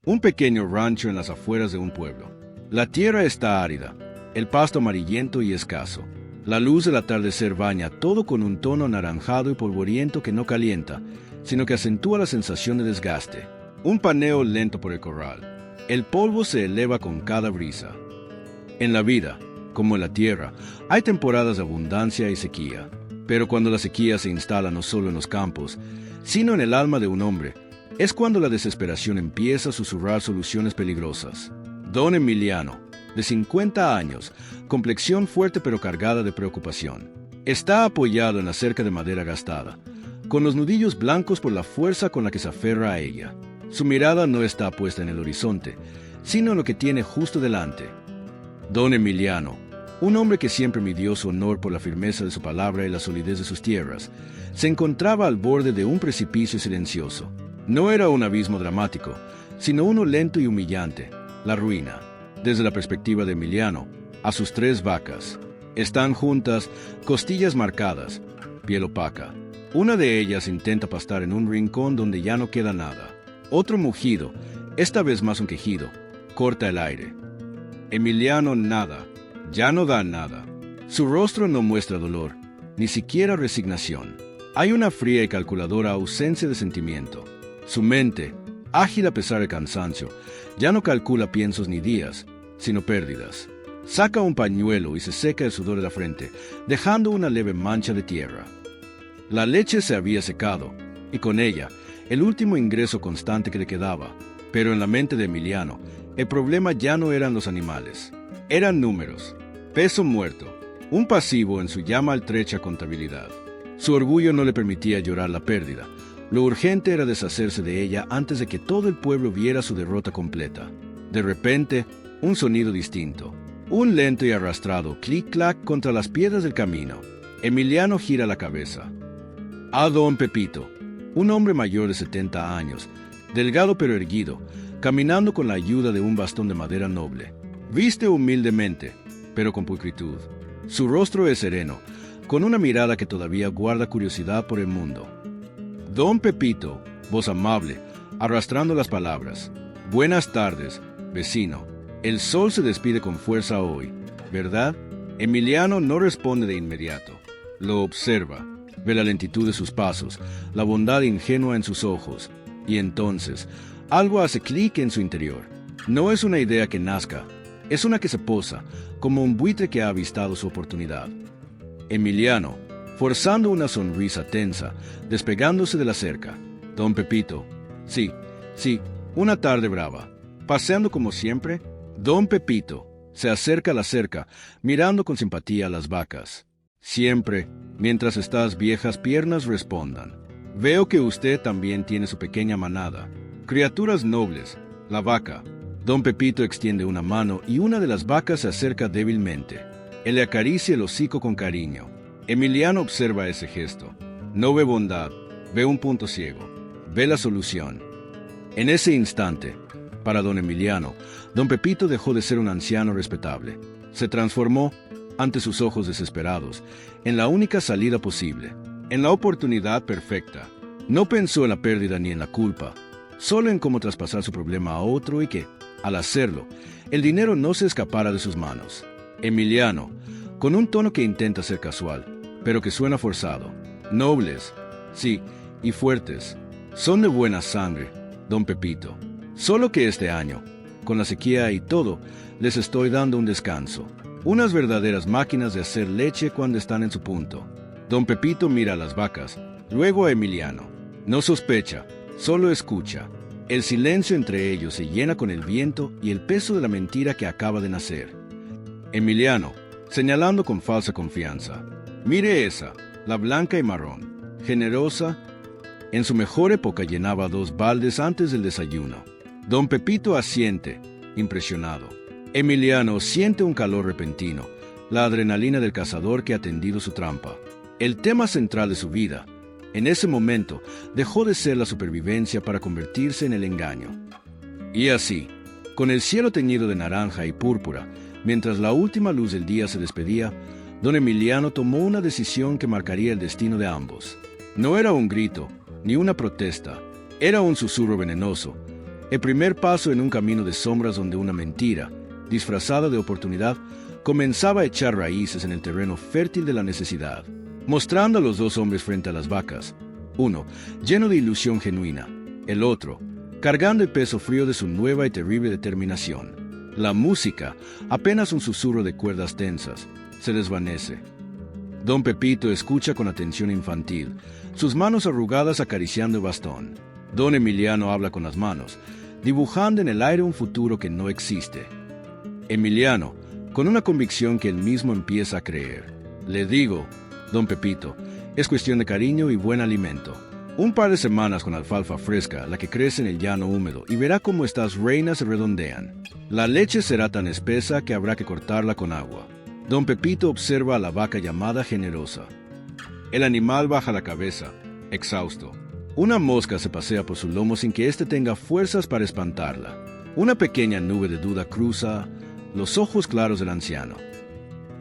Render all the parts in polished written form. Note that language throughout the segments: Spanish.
Un pequeño rancho en las afueras de un pueblo. La tierra está árida, el pasto amarillento y escaso. La luz del atardecer baña todo con un tono anaranjado y polvoriento que no calienta, sino que acentúa la sensación de desgaste. Un paneo lento por el corral. El polvo se eleva con cada brisa. En la vida, como en la tierra, hay temporadas de abundancia y sequía. Pero cuando la sequía se instala no solo en los campos, sino en el alma de un hombre, es cuando la desesperación empieza a susurrar soluciones peligrosas. Don Emiliano, de 50 años, complexión fuerte pero cargada de preocupación. Está apoyado en la cerca de madera gastada, con los nudillos blancos por la fuerza con la que se aferra a ella. Su mirada no está puesta en el horizonte, sino en lo que tiene justo delante. Don Emiliano, un hombre que siempre midió su honor por la firmeza de su palabra y la solidez de sus tierras, se encontraba al borde de un precipicio silencioso. No era un abismo dramático, sino uno lento y humillante, la ruina. Desde la perspectiva de Emiliano, a sus 3 vacas. Están juntas, costillas marcadas, piel opaca. Una de ellas intenta pastar en un rincón donde ya no queda nada. Otro mugido, esta vez más un quejido, corta el aire. Emiliano nada, ya no da nada. Su rostro no muestra dolor, ni siquiera resignación. Hay una fría y calculadora ausencia de sentimiento. Su mente, ágil a pesar del cansancio, ya no calcula piensos ni días, sino pérdidas. Saca un pañuelo y se seca el sudor de la frente, dejando una leve mancha de tierra. La leche se había secado, y con ella, el último ingreso constante que le quedaba. Pero en la mente de Emiliano, el problema ya no eran los animales. Eran números, peso muerto, un pasivo en su ya maltrecha contabilidad. Su orgullo no le permitía llorar la pérdida. Lo urgente era deshacerse de ella antes de que todo el pueblo viera su derrota completa. De repente, un sonido distinto. Un lento y arrastrado clic-clac contra las piedras del camino. Emiliano gira la cabeza. A don Pepito, un hombre mayor de 70 años, delgado pero erguido, caminando con la ayuda de un bastón de madera noble. Viste humildemente, pero con pulcritud. Su rostro es sereno, con una mirada que todavía guarda curiosidad por el mundo. Don Pepito, voz amable, arrastrando las palabras. Buenas tardes, vecino. El sol se despide con fuerza hoy, ¿verdad? Emiliano no responde de inmediato. Lo observa, ve la lentitud de sus pasos, la bondad ingenua en sus ojos, y entonces, algo hace clic en su interior. No es una idea que nazca, es una que se posa, como un buitre que ha avistado su oportunidad. Emiliano, forzando una sonrisa tensa, despegándose de la cerca. Don Pepito. Sí, una tarde brava. Paseando como siempre, Don Pepito se acerca a la cerca, mirando con simpatía a las vacas. Siempre, mientras estas viejas piernas respondan. Veo que usted también tiene su pequeña manada. Criaturas nobles, la vaca. Don Pepito extiende una mano y una de las vacas se acerca débilmente. Él le acaricia el hocico con cariño. Emiliano observa ese gesto. No ve bondad, ve un punto ciego, ve la solución. En ese instante, para don Emiliano, don Pepito dejó de ser un anciano respetable. Se transformó, ante sus ojos desesperados, en la única salida posible, en la oportunidad perfecta. No pensó en la pérdida ni en la culpa, solo en cómo traspasar su problema a otro y que, al hacerlo, el dinero no se escapara de sus manos. Emiliano, con un tono que intenta ser casual, pero que suena forzado. Nobles, sí, y fuertes. Son de buena sangre, don Pepito. Solo que este año, con la sequía y todo, les estoy dando un descanso. Unas verdaderas máquinas de hacer leche cuando están en su punto. Don Pepito mira a las vacas, luego a Emiliano. No sospecha, solo escucha. El silencio entre ellos se llena con el viento y el peso de la mentira que acaba de nacer. Emiliano, señalando con falsa confianza. Mire esa, la blanca y marrón, generosa. En su mejor época llenaba 2 baldes antes del desayuno. Don Pepito asiente, impresionado. Emiliano siente un calor repentino, la adrenalina del cazador que ha tendido su trampa. El tema central de su vida, en ese momento, dejó de ser la supervivencia para convertirse en el engaño. Y así, con el cielo teñido de naranja y púrpura, mientras la última luz del día se despedía, don Emiliano tomó una decisión que marcaría el destino de ambos. No era un grito, ni una protesta, era un susurro venenoso, El primer paso en un camino de sombras donde una mentira, disfrazada de oportunidad, comenzaba a echar raíces en el terreno fértil de la necesidad, mostrando a los dos hombres frente a las vacas, uno lleno de ilusión genuina, el otro cargando el peso frío de su nueva y terrible determinación. La música, apenas un susurro de cuerdas tensas, se desvanece. Don Pepito escucha con atención infantil, sus manos arrugadas acariciando el bastón. Don Emiliano habla con las manos, dibujando en el aire un futuro que no existe. Emiliano, con una convicción que él mismo empieza a creer. Le digo, don Pepito, es cuestión de cariño y buen alimento. Un par de semanas con alfalfa fresca, la que crece en el llano húmedo, y verá cómo estas reinas se redondean. La leche será tan espesa que habrá que cortarla con agua. Don Pepito observa a la vaca llamada Generosa. El animal baja la cabeza, exhausto. Una mosca se pasea por su lomo sin que éste tenga fuerzas para espantarla. Una pequeña nube de duda cruza los ojos claros del anciano.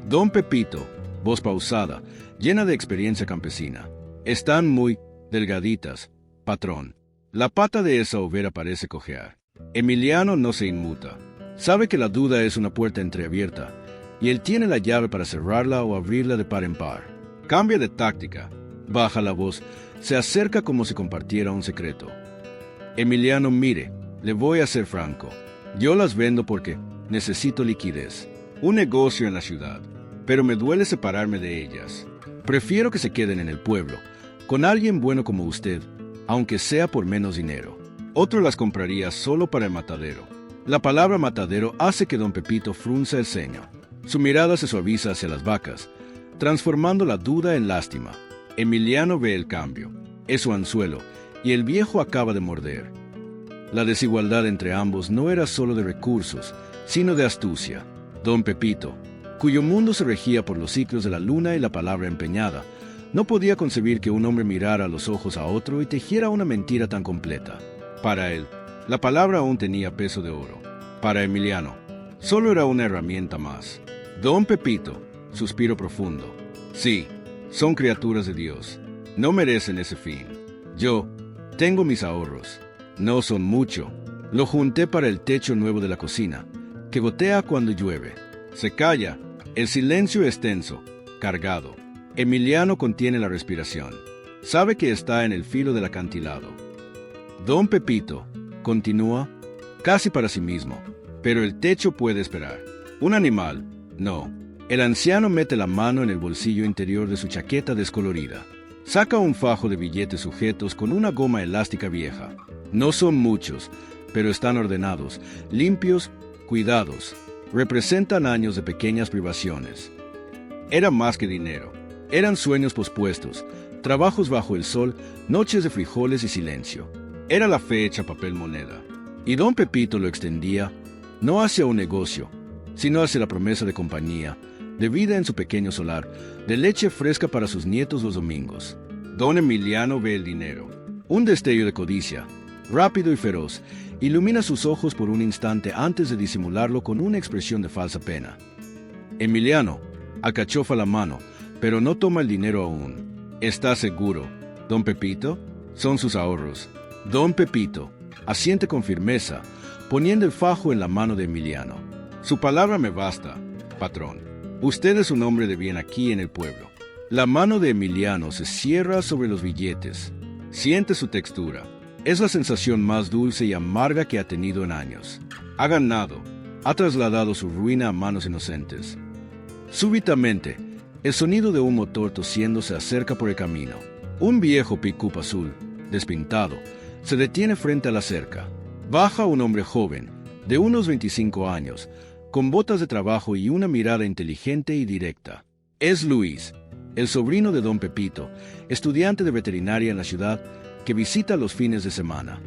Don Pepito, voz pausada, llena de experiencia campesina. Están muy delgaditas, patrón. La pata de esa overa parece cojear. Emiliano no se inmuta. Sabe que la duda es una puerta entreabierta, y él tiene la llave para cerrarla o abrirla de par en par. Cambia de táctica, baja la voz, se acerca como si compartiera un secreto. Emiliano, mire, le voy a ser franco. Yo las vendo porque necesito liquidez. Un negocio en la ciudad, pero me duele separarme de ellas. Prefiero que se queden en el pueblo, con alguien bueno como usted, aunque sea por menos dinero. Otro las compraría solo para el matadero. La palabra matadero hace que don Pepito frunza el ceño. Su mirada se suaviza hacia las vacas, transformando la duda en lástima. Emiliano ve el cambio. Es su anzuelo, y el viejo acaba de morder. La desigualdad entre ambos no era solo de recursos, sino de astucia. Don Pepito, cuyo mundo se regía por los ciclos de la luna y la palabra empeñada, no podía concebir que un hombre mirara a los ojos a otro y tejiera una mentira tan completa. Para él, la palabra aún tenía peso de oro. Para Emiliano, solo era una herramienta más. Don Pepito, suspiro profundo. Sí, son criaturas de Dios. No merecen ese fin. Yo tengo mis ahorros. No son mucho. Lo junté para el techo nuevo de la cocina, que gotea cuando llueve. Se calla. El silencio es tenso, cargado. Emiliano contiene la respiración. Sabe que está en el filo del acantilado. Don Pepito continúa, casi para sí mismo, pero el techo puede esperar. Un animal, no. El anciano mete la mano en el bolsillo interior de su chaqueta descolorida. Saca un fajo de billetes sujetos con una goma elástica vieja. No son muchos, pero están ordenados, limpios, cuidados. Representan años de pequeñas privaciones. Era más que dinero. Eran sueños pospuestos, trabajos bajo el sol, noches de frijoles y silencio. Era la fe hecha papel moneda. Y don Pepito lo extendía, no hacia un negocio, sino hacia la promesa de compañía, de vida en su pequeño solar, de leche fresca para sus nietos los domingos. Don Emiliano ve el dinero. Un destello de codicia, rápido y feroz, ilumina sus ojos por un instante antes de disimularlo con una expresión de falsa pena. Emiliano acachofa la mano, pero no toma el dinero aún. Está seguro. Don Pepito, son sus ahorros. Don Pepito asiente con firmeza, poniendo el fajo en la mano de Emiliano. Su palabra me basta, patrón. Usted es un hombre de bien aquí en el pueblo. La mano de Emiliano se cierra sobre los billetes. Siente su textura. Es la sensación más dulce y amarga que ha tenido en años. Ha ganado. Ha trasladado su ruina a manos inocentes. Súbitamente, el sonido de un motor tosiendo se acerca por el camino. Un viejo pick-up azul, despintado, se detiene frente a la cerca. Baja un hombre joven, de unos 25 años, con botas de trabajo y una mirada inteligente y directa. Es Luis, el sobrino de don Pepito, estudiante de veterinaria en la ciudad, que visita los fines de semana.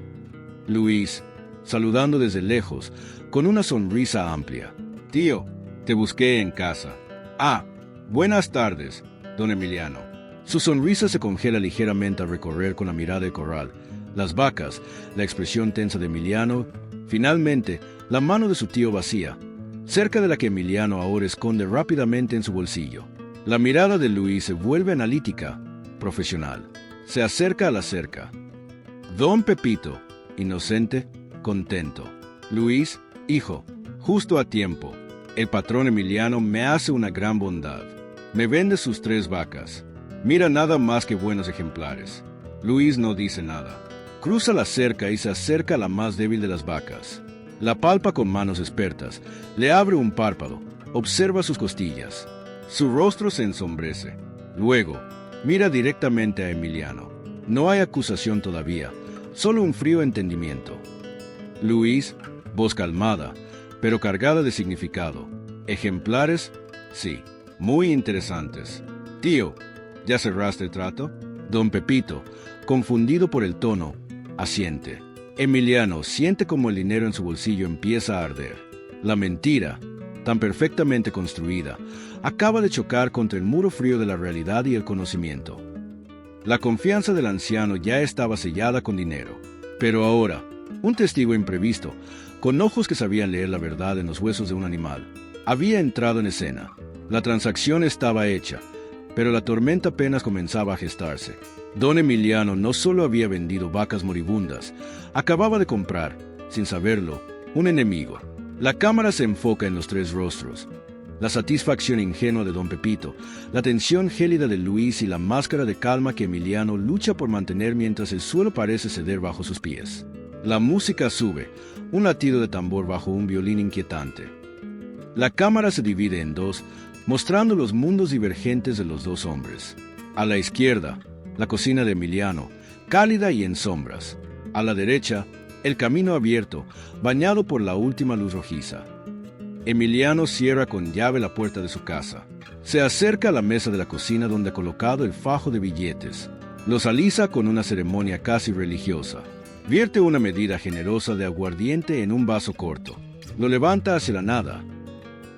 Luis, saludando desde lejos, con una sonrisa amplia. Tío, te busqué en casa. Ah, buenas tardes, don Emiliano. Su sonrisa se congela ligeramente al recorrer con la mirada el corral, las vacas, la expresión tensa de Emiliano, finalmente, la mano de su tío vacía, cerca de la que Emiliano ahora esconde rápidamente en su bolsillo. La mirada de Luis se vuelve analítica, profesional. Se acerca a la cerca. Don Pepito, inocente, contento. Luis, hijo, justo a tiempo. El patrón Emiliano me hace una gran bondad. Me vende sus 3 vacas. Mira, nada más que buenos ejemplares. Luis no dice nada. Cruza la cerca y se acerca a la más débil de las vacas. La palpa con manos expertas, le abre un párpado, observa sus costillas. Su rostro se ensombrece. Luego, mira directamente a Emiliano. No hay acusación todavía, solo un frío entendimiento. Luis, voz calmada, pero cargada de significado. ¿Ejemplares? Sí, muy interesantes. Tío, ¿ya cerraste el trato? Don Pepito, confundido por el tono, asiente. Emiliano siente como el dinero en su bolsillo empieza a arder. La mentira, tan perfectamente construida, acaba de chocar contra el muro frío de la realidad y el conocimiento. La confianza del anciano ya estaba sellada con dinero. Pero ahora, un testigo imprevisto, con ojos que sabían leer la verdad en los huesos de un animal, había entrado en escena. La transacción estaba hecha, pero la tormenta apenas comenzaba a gestarse. Don Emiliano no solo había vendido vacas moribundas, acababa de comprar, sin saberlo, un enemigo. La cámara se enfoca en los 3 rostros. La satisfacción ingenua de don Pepito, la tensión gélida de Luis y la máscara de calma que Emiliano lucha por mantener mientras el suelo parece ceder bajo sus pies. La música sube, un latido de tambor bajo un violín inquietante. La cámara se divide en 2, mostrando los mundos divergentes de los 2 hombres. A la izquierda, la cocina de Emiliano, cálida y en sombras. A la derecha, el camino abierto, bañado por la última luz rojiza. Emiliano cierra con llave la puerta de su casa. Se acerca a la mesa de la cocina donde ha colocado el fajo de billetes. Los alisa con una ceremonia casi religiosa. Vierte una medida generosa de aguardiente en un vaso corto. Lo levanta hacia la nada.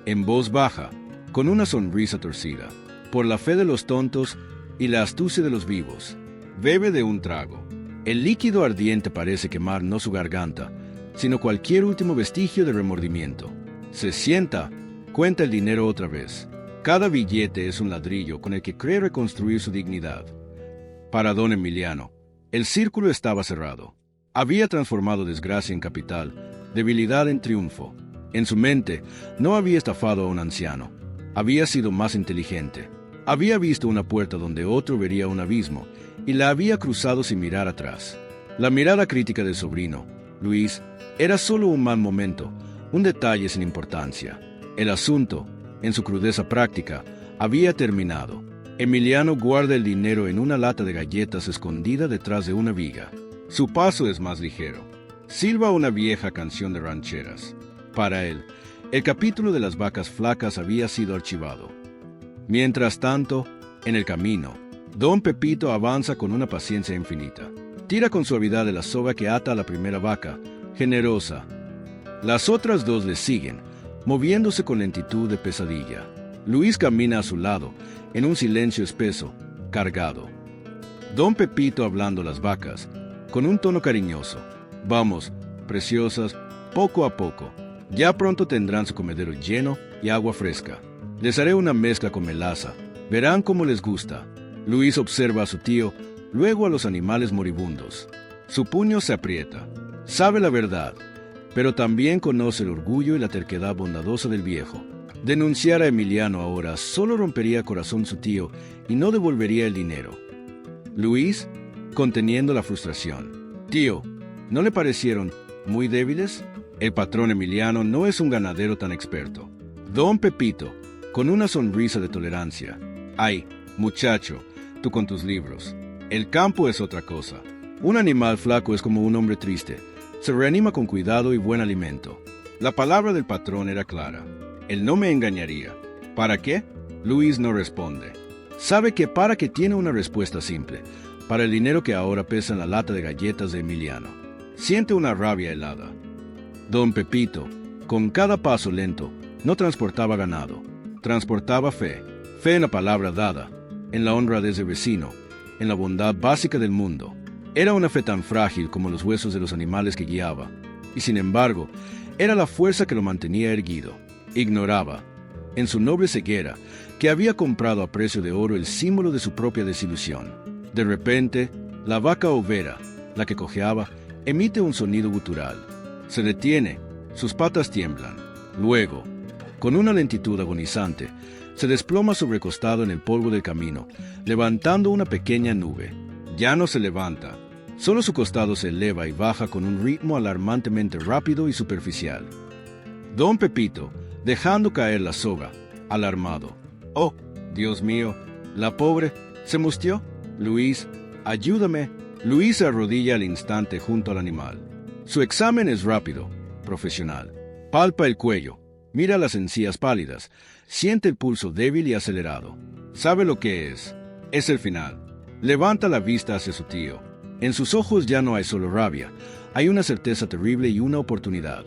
En voz baja, con una sonrisa torcida, por la fe de los tontos y la astucia de los vivos. Bebe de un trago. El líquido ardiente parece quemar no su garganta, sino cualquier último vestigio de remordimiento. Se sienta, cuenta el dinero otra vez. Cada billete es un ladrillo con el que cree reconstruir su dignidad. Para don Emiliano, el círculo estaba cerrado. Había transformado desgracia en capital, debilidad en triunfo. En su mente, no había estafado a un anciano. Había sido más inteligente. Había visto una puerta donde otro vería un abismo, y la había cruzado sin mirar atrás. La mirada crítica del sobrino, Luis, era solo un mal momento, un detalle sin importancia. El asunto, en su crudeza práctica, había terminado. Emiliano guarda el dinero en una lata de galletas escondida detrás de una viga. Su paso es más ligero. Silba una vieja canción de rancheras. Para él, el capítulo de las vacas flacas había sido archivado. Mientras tanto, en el camino, don Pepito avanza con una paciencia infinita. Tira con suavidad de la soga que ata a la primera vaca, generosa. Las otras 2 le siguen, moviéndose con lentitud de pesadilla. Luis camina a su lado, en un silencio espeso, cargado. Don Pepito hablando las vacas, con un tono cariñoso. Vamos, preciosas, poco a poco. Ya pronto tendrán su comedero lleno y agua fresca. Les haré una mezcla con melaza. Verán cómo les gusta. Luis observa a su tío, luego a los animales moribundos. Su puño se aprieta. Sabe la verdad, pero también conoce el orgullo y la terquedad bondadosa del viejo. Denunciar a Emiliano ahora solo rompería el corazón su tío y no devolvería el dinero. Luis, conteniendo la frustración. Tío, ¿no le parecieron muy débiles? El patrón Emiliano no es un ganadero tan experto. Don Pepito, con una sonrisa de tolerancia. Ay, muchacho, tú con tus libros. El campo es otra cosa. Un animal flaco es como un hombre triste. Se reanima con cuidado y buen alimento. La palabra del patrón era clara. Él no me engañaría. ¿Para qué? Luis no responde. Sabe que para que tiene una respuesta simple. Para el dinero que ahora pesa en la lata de galletas de Emiliano. Siente una rabia helada. Don Pepito, con cada paso lento, no transportaba ganado. Transportaba fe. Fe en la palabra dada, en la honradez del vecino, en la bondad básica del mundo. Era una fe tan frágil como los huesos de los animales que guiaba. Y sin embargo, era la fuerza que lo mantenía erguido. Ignoraba, en su noble ceguera, que había comprado a precio de oro el símbolo de su propia desilusión. De repente, la vaca overa, la que cojeaba, emite un sonido gutural. Se detiene, sus patas tiemblan. Luego, con una lentitud agonizante, se desploma sobrecostado en el polvo del camino, levantando una pequeña nube. Ya no se levanta. Solo su costado se eleva y baja con un ritmo alarmantemente rápido y superficial. Don Pepito, dejando caer la soga, alarmado. «Oh, Dios mío, la pobre, ¿se mustió? Luis, ayúdame». Luis se arrodilla al instante junto al animal. Su examen es rápido, profesional. Palpa el cuello, mira las encías pálidas, siente el pulso débil y acelerado. Sabe lo que es. Es el final. Levanta la vista hacia su tío. En sus ojos ya no hay solo rabia, hay una certeza terrible y una oportunidad.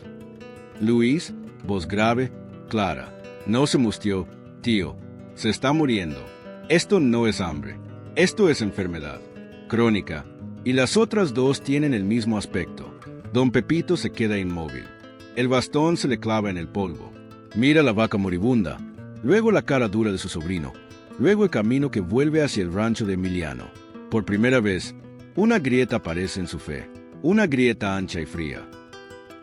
Luis, voz grave, clara. No se mustió, tío. Se está muriendo. Esto no es hambre. Esto es enfermedad. Crónica. Y las otras dos tienen el mismo aspecto. Don Pepito se queda inmóvil. El bastón se le clava en el polvo. Mira la vaca moribunda, luego la cara dura de su sobrino, luego el camino que vuelve hacia el rancho de Emiliano. Por primera vez, una grieta aparece en su fe, una grieta ancha y fría.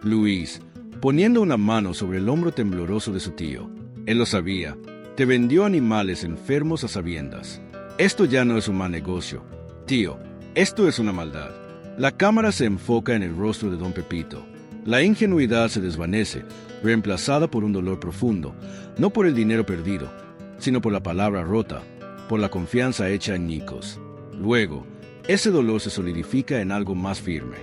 Luis, poniendo una mano sobre el hombro tembloroso de su tío. Él lo sabía, te vendió animales enfermos a sabiendas. Esto ya no es un mal negocio. Tío, esto es una maldad. La cámara se enfoca en el rostro de don Pepito. La ingenuidad se desvanece, reemplazada por un dolor profundo, no por el dinero perdido, sino por la palabra rota, por la confianza hecha añicos. Luego, ese dolor se solidifica en algo más firme.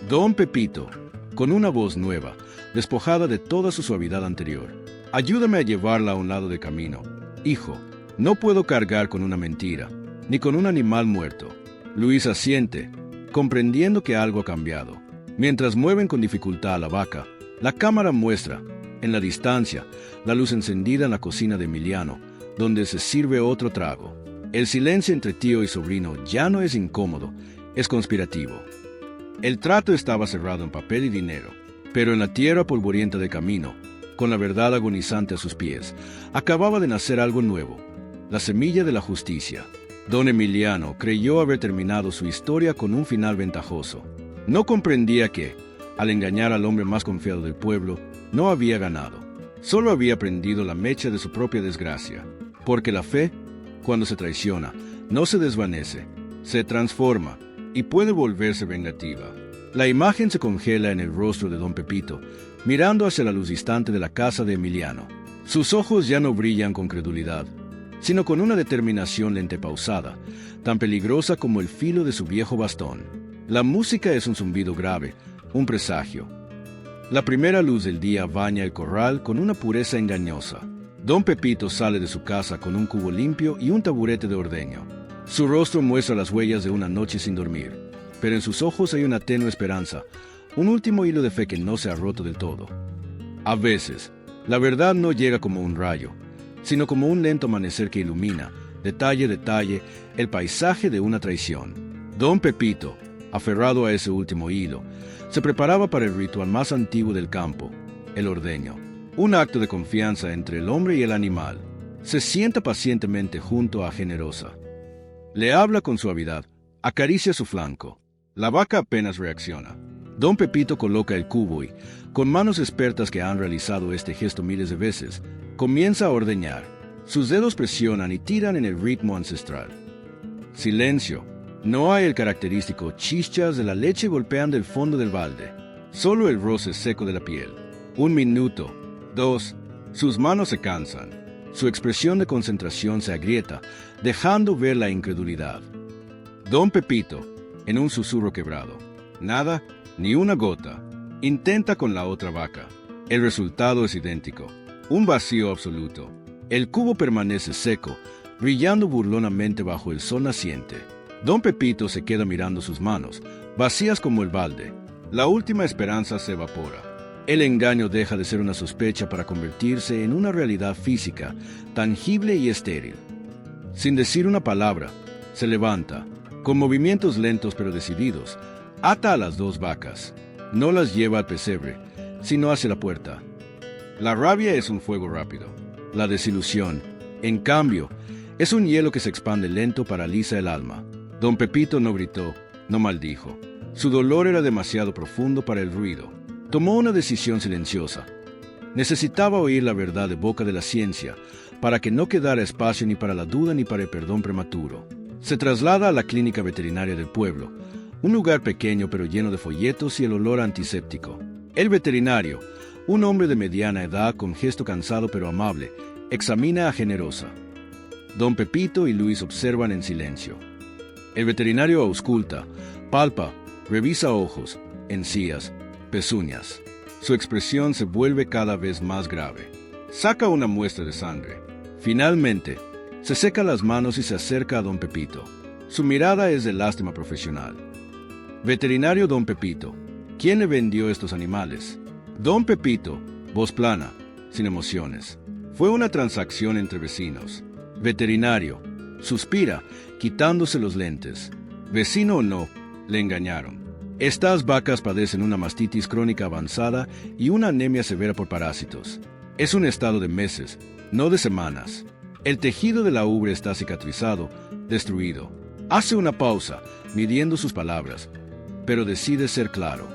Don Pepito, con una voz nueva, despojada de toda su suavidad anterior. Ayúdame a llevarla a un lado del camino. Hijo, no puedo cargar con una mentira, ni con un animal muerto. Luis asiente, comprendiendo que algo ha cambiado. Mientras mueven con dificultad a la vaca, la cámara muestra, en la distancia, la luz encendida en la cocina de Emiliano, donde se sirve otro trago. El silencio entre tío y sobrino ya no es incómodo, es conspirativo. El trato estaba cerrado en papel y dinero, pero en la tierra polvorienta del camino, con la verdad agonizante a sus pies, acababa de nacer algo nuevo, la semilla de la justicia. Don Emiliano creyó haber terminado su historia con un final ventajoso. No comprendía que, al engañar al hombre más confiado del pueblo, no había ganado. Solo había prendido la mecha de su propia desgracia. Porque la fe, cuando se traiciona, no se desvanece, se transforma y puede volverse vengativa. La imagen se congela en el rostro de don Pepito, mirando hacia la luz distante de la casa de Emiliano. Sus ojos ya no brillan con credulidad, sino con una determinación lenta y pausada, tan peligrosa como el filo de su viejo bastón. La música es un zumbido grave, un presagio. La primera luz del día baña el corral con una pureza engañosa. Don Pepito sale de su casa con un cubo limpio y un taburete de ordeño. Su rostro muestra las huellas de una noche sin dormir, pero en sus ojos hay una tenue esperanza, un último hilo de fe que no se ha roto del todo. A veces, la verdad no llega como un rayo, sino como un lento amanecer que ilumina, detalle a detalle, el paisaje de una traición. Don Pepito, aferrado a ese último hilo, se preparaba para el ritual más antiguo del campo, el ordeño. Un acto de confianza entre el hombre y el animal. Se sienta pacientemente junto a Generosa. Le habla con suavidad, acaricia su flanco. La vaca apenas reacciona. Don Pepito coloca el cubo y, con manos expertas que han realizado este gesto miles de veces, comienza a ordeñar. Sus dedos presionan y tiran en el ritmo ancestral. Silencio. No hay el característico chichas de la leche golpeando el fondo del balde. Solo el roce seco de la piel. 1 minuto, 2. Sus manos se cansan. Su expresión de concentración se agrieta, dejando ver la incredulidad. Don Pepito, en un susurro quebrado. Nada, ni una gota. Intenta con la otra vaca. El resultado es idéntico. Un vacío absoluto. El cubo permanece seco, brillando burlonamente bajo el sol naciente. Don Pepito se queda mirando sus manos, vacías como el balde. La última esperanza se evapora. El engaño deja de ser una sospecha para convertirse en una realidad física, tangible y estéril. Sin decir una palabra, se levanta, con movimientos lentos pero decididos, ata a las 2 vacas. No las lleva al pesebre, sino hacia la puerta. La rabia es un fuego rápido. La desilusión, en cambio, es un hielo que se expande lento, paraliza el alma. Don Pepito no gritó, no maldijo. Su dolor era demasiado profundo para el ruido. Tomó una decisión silenciosa. Necesitaba oír la verdad de boca de la ciencia, para que no quedara espacio ni para la duda ni para el perdón prematuro. Se traslada a la clínica veterinaria del pueblo, un lugar pequeño pero lleno de folletos y el olor antiséptico. El veterinario, un hombre de mediana edad con gesto cansado pero amable, examina a Generosa. Don Pepito y Luis observan en silencio. El veterinario ausculta, palpa, revisa ojos, encías, pezuñas. Su expresión se vuelve cada vez más grave. Saca una muestra de sangre. Finalmente, se seca las manos y se acerca a don Pepito. Su mirada es de lástima profesional. Veterinario don Pepito, ¿quién le vendió estos animales? Don Pepito, voz plana, sin emociones. Fue una transacción entre vecinos. Veterinario, suspira, quitándose los lentes. Vecino o no, le engañaron. Estas vacas padecen una mastitis crónica avanzada y una anemia severa por parásitos. Es un estado de meses, no de semanas. El tejido de la ubre está cicatrizado, destruido. Hace una pausa, midiendo sus palabras, pero decide ser claro.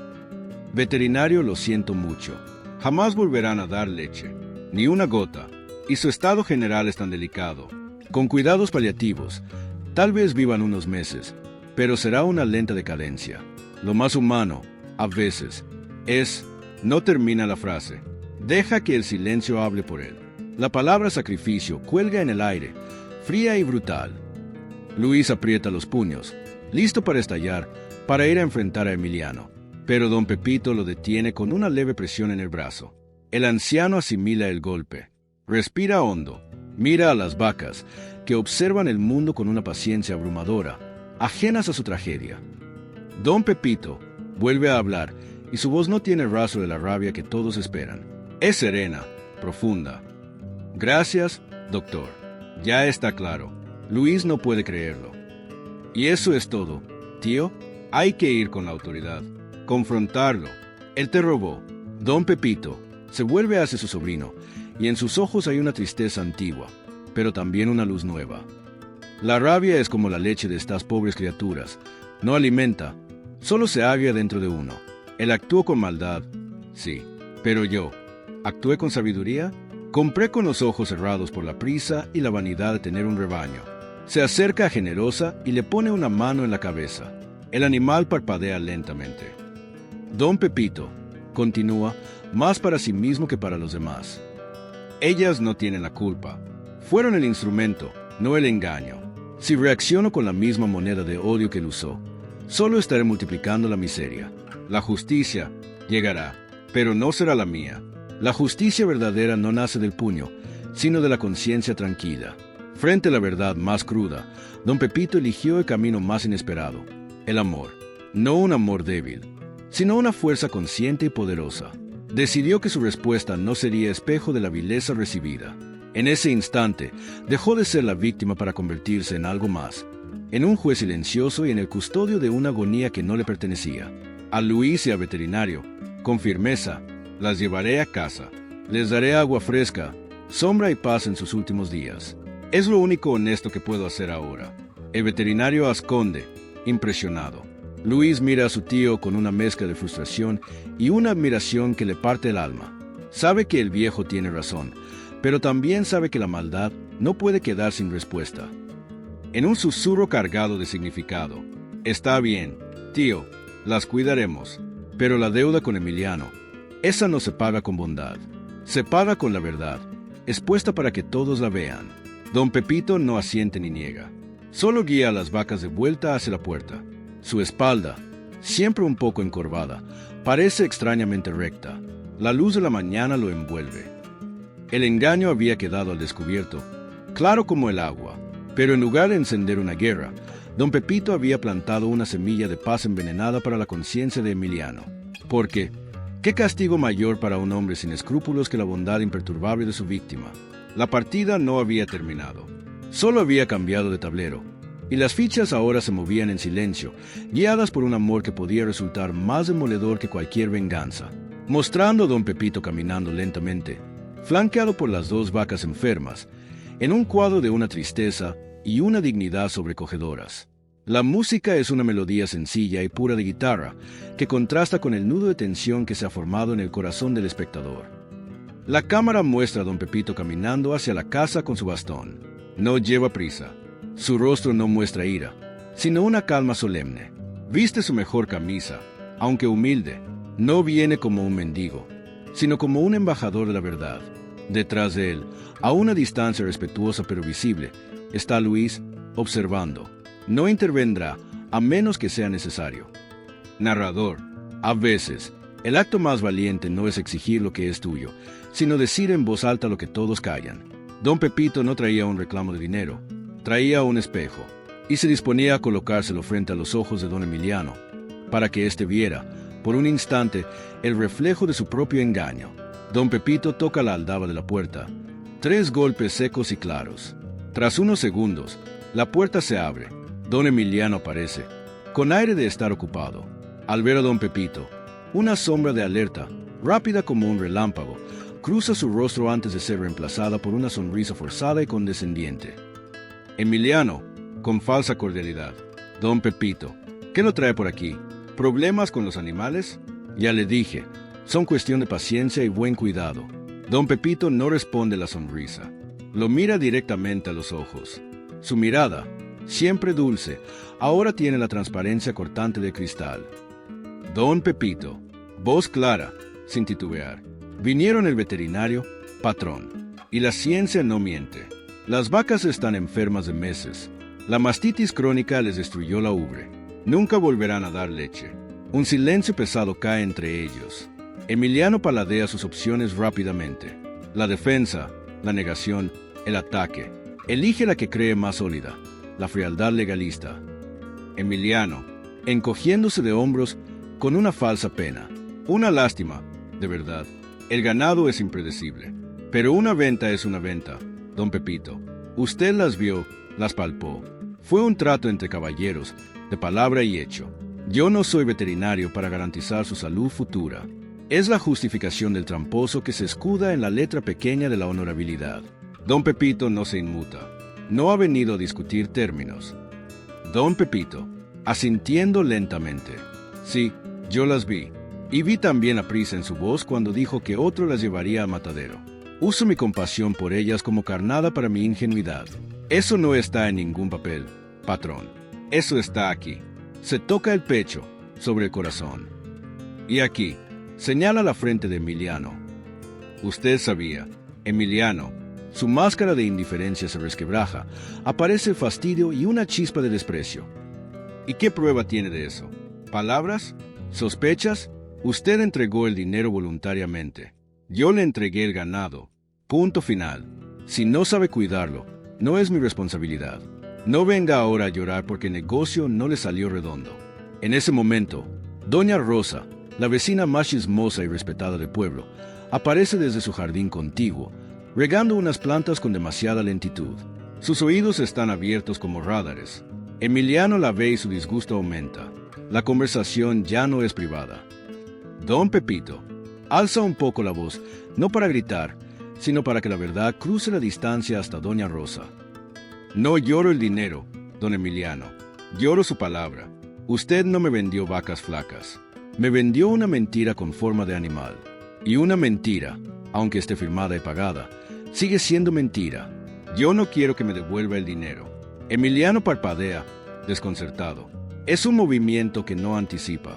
Veterinario, lo siento mucho. Jamás volverán a dar leche, ni una gota, y su estado general es tan delicado. Con cuidados paliativos, tal vez vivan unos meses, pero será una lenta decadencia. Lo más humano, a veces, es... No termina la frase. Deja que el silencio hable por él. La palabra sacrificio cuelga en el aire, fría y brutal. Luis aprieta los puños, listo para estallar, para ir a enfrentar a Emiliano. Pero don Pepito lo detiene con una leve presión en el brazo. El anciano asimila el golpe. Respira hondo. Mira a las vacas, que observan el mundo con una paciencia abrumadora, ajenas a su tragedia. Don Pepito vuelve a hablar, y su voz no tiene rastro de la rabia que todos esperan. Es serena, profunda. Gracias, doctor. Ya está claro. Luis no puede creerlo. Y eso es todo, tío. Hay que ir con la autoridad. Confrontarlo. Él te robó. Don Pepito se vuelve hacia su sobrino, y en sus ojos hay una tristeza antigua, pero también una luz nueva. La rabia es como la leche de estas pobres criaturas. No alimenta, solo se agria dentro de uno. Él actuó con maldad, sí, pero yo, ¿actué con sabiduría? Compré con los ojos cerrados por la prisa y la vanidad de tener un rebaño. Se acerca a Generosa y le pone una mano en la cabeza. El animal parpadea lentamente. Don Pepito, continúa, más para sí mismo que para los demás. Ellas no tienen la culpa. Fueron el instrumento, no el engaño. Si reacciono con la misma moneda de odio que él usó, solo estaré multiplicando la miseria. La justicia llegará, pero no será la mía. La justicia verdadera no nace del puño, sino de la conciencia tranquila. Frente a la verdad más cruda, don Pepito eligió el camino más inesperado, el amor. No un amor débil, sino una fuerza consciente y poderosa. Decidió que su respuesta no sería espejo de la vileza recibida. En ese instante, dejó de ser la víctima para convertirse en algo más, en un juez silencioso y en el custodio de una agonía que no le pertenecía. A Luis y al veterinario, con firmeza, las llevaré a casa. Les daré agua fresca, sombra y paz en sus últimos días. Es lo único honesto que puedo hacer ahora. El veterinario asconde, impresionado. Luis mira a su tío con una mezcla de frustración y una admiración que le parte el alma. Sabe que el viejo tiene razón, pero también sabe que la maldad no puede quedar sin respuesta. En un susurro cargado de significado, está bien, tío, las cuidaremos, pero la deuda con Emiliano, esa no se paga con bondad, se paga con la verdad, expuesta para que todos la vean. Don Pepito no asiente ni niega, solo guía a las vacas de vuelta hacia la puerta. Su espalda, siempre un poco encorvada, parece extrañamente recta. La luz de la mañana lo envuelve. El engaño había quedado al descubierto, claro como el agua, pero en lugar de encender una guerra, don Pepito había plantado una semilla de paz envenenada para la conciencia de Emiliano. Porque, ¿qué castigo mayor para un hombre sin escrúpulos que la bondad imperturbable de su víctima? La partida no había terminado, solo había cambiado de tablero, y las fichas ahora se movían en silencio, guiadas por un amor que podía resultar más demoledor que cualquier venganza. Mostrando a don Pepito caminando lentamente, flanqueado por las dos vacas enfermas, en un cuadro de una tristeza y una dignidad sobrecogedoras. La música es una melodía sencilla y pura de guitarra, que contrasta con el nudo de tensión que se ha formado en el corazón del espectador. La cámara muestra a don Pepito caminando hacia la casa con su bastón. No lleva prisa. Su rostro no muestra ira, sino una calma solemne. Viste su mejor camisa, aunque humilde. No viene como un mendigo, sino como un embajador de la verdad. Detrás de él, a una distancia respetuosa pero visible, está Luis observando. No intervendrá, a menos que sea necesario. Narrador. A veces, el acto más valiente no es exigir lo que es tuyo, sino decir en voz alta lo que todos callan. Don Pepito no traía un reclamo de dinero, traía un espejo, y se disponía a colocárselo frente a los ojos de don Emiliano, para que éste viera, por un instante, el reflejo de su propio engaño. Don Pepito toca la aldaba de la puerta. 3 golpes secos y claros. Tras unos segundos, la puerta se abre. Don Emiliano aparece, con aire de estar ocupado. Al ver a don Pepito, una sombra de alerta, rápida como un relámpago, cruza su rostro antes de ser reemplazada por una sonrisa forzada y condescendiente. Emiliano, con falsa cordialidad. Don Pepito, ¿qué lo trae por aquí? ¿Problemas con los animales? Ya le dije, son cuestión de paciencia y buen cuidado. Don Pepito no responde la sonrisa. Lo mira directamente a los ojos. Su mirada, siempre dulce, ahora tiene la transparencia cortante de cristal. Don Pepito, voz clara, sin titubear. Vinieron el veterinario, patrón, y la ciencia no miente. Las vacas están enfermas de meses. La mastitis crónica les destruyó la ubre. Nunca volverán a dar leche. Un silencio pesado cae entre ellos. Emiliano paladea sus opciones rápidamente. La defensa, la negación, el ataque. Elige la que cree más sólida, la frialdad legalista. Emiliano, encogiéndose de hombros con una falsa pena. Una lástima, de verdad. El ganado es impredecible. Pero una venta es una venta, don Pepito. Usted las vio, las palpó. Fue un trato entre caballeros, de palabra y hecho. Yo no soy veterinario para garantizar su salud futura. Es la justificación del tramposo que se escuda en la letra pequeña de la honorabilidad. Don Pepito no se inmuta. No ha venido a discutir términos. Don Pepito, asintiendo lentamente. Sí, yo las vi. Y vi también la prisa en su voz cuando dijo que otro las llevaría a matadero. Uso mi compasión por ellas como carnada para mi ingenuidad. Eso no está en ningún papel, patrón. Eso está aquí. Se toca el pecho, sobre el corazón. Y aquí, señala la frente de Emiliano. Usted sabía, Emiliano. Su máscara de indiferencia se resquebraja. Aparece fastidio y una chispa de desprecio. ¿Y qué prueba tiene de eso? ¿Palabras? ¿Sospechas? Usted entregó el dinero voluntariamente. Yo le entregué el ganado. Punto final. Si no sabe cuidarlo, no es mi responsabilidad. No venga ahora a llorar porque el negocio no le salió redondo. En ese momento, doña Rosa, la vecina más chismosa y respetada del pueblo, aparece desde su jardín contiguo, regando unas plantas con demasiada lentitud. Sus oídos están abiertos como rádares. Emiliano la ve y su disgusto aumenta. La conversación ya no es privada. Don Pepito alza un poco la voz, no para gritar, sino para que la verdad cruce la distancia hasta doña Rosa. No lloro el dinero, don Emiliano. Lloro su palabra. Usted no me vendió vacas flacas. Me vendió una mentira con forma de animal. Y una mentira, aunque esté firmada y pagada, sigue siendo mentira. Yo no quiero que me devuelva el dinero. Emiliano parpadea, desconcertado. Es un movimiento que no anticipa.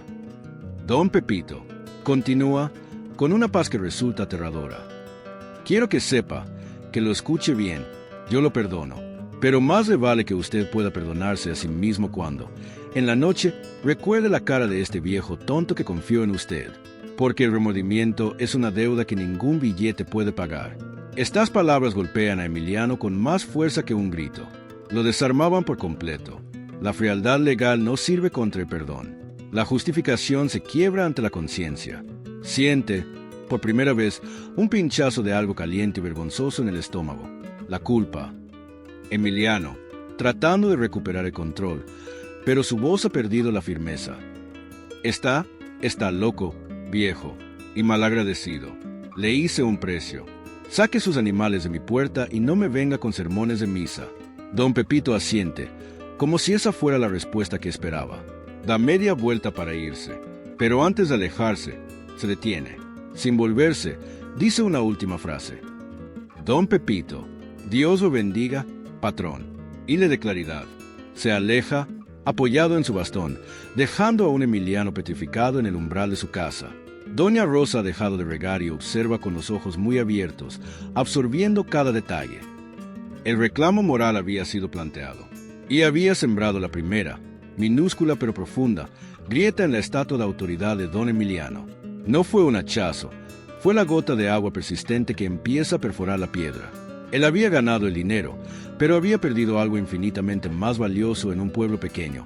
Don Pepito continúa con una paz que resulta aterradora. Quiero que sepa, que lo escuche bien. Yo lo perdono. Pero más le vale que usted pueda perdonarse a sí mismo cuando, en la noche, recuerde la cara de este viejo tonto que confió en usted. Porque el remordimiento es una deuda que ningún billete puede pagar. Estas palabras golpean a Emiliano con más fuerza que un grito. Lo desarmaban por completo. La frialdad legal no sirve contra el perdón. La justificación se quiebra ante la conciencia. Siente, por primera vez, un pinchazo de algo caliente y vergonzoso en el estómago. La culpa. Emiliano, tratando de recuperar el control, pero su voz ha perdido la firmeza. Está loco, viejo y malagradecido. Le hice un precio. Saque sus animales de mi puerta y no me venga con sermones de misa. Don Pepito asiente, como si esa fuera la respuesta que esperaba. Da media vuelta para irse, pero antes de alejarse, se detiene. Sin volverse, dice una última frase. Don Pepito, Dios lo bendiga, patrón. Hile de claridad. Se aleja, apoyado en su bastón, dejando a un Emiliano petrificado en el umbral de su casa. Doña Rosa ha dejado de regar y observa con los ojos muy abiertos, absorbiendo cada detalle. El reclamo moral había sido planteado, y había sembrado la primera, minúscula pero profunda, grieta en la estatua de autoridad de don Emiliano. No fue un hachazo, fue la gota de agua persistente que empieza a perforar la piedra. Él había ganado el dinero, pero había perdido algo infinitamente más valioso en un pueblo pequeño: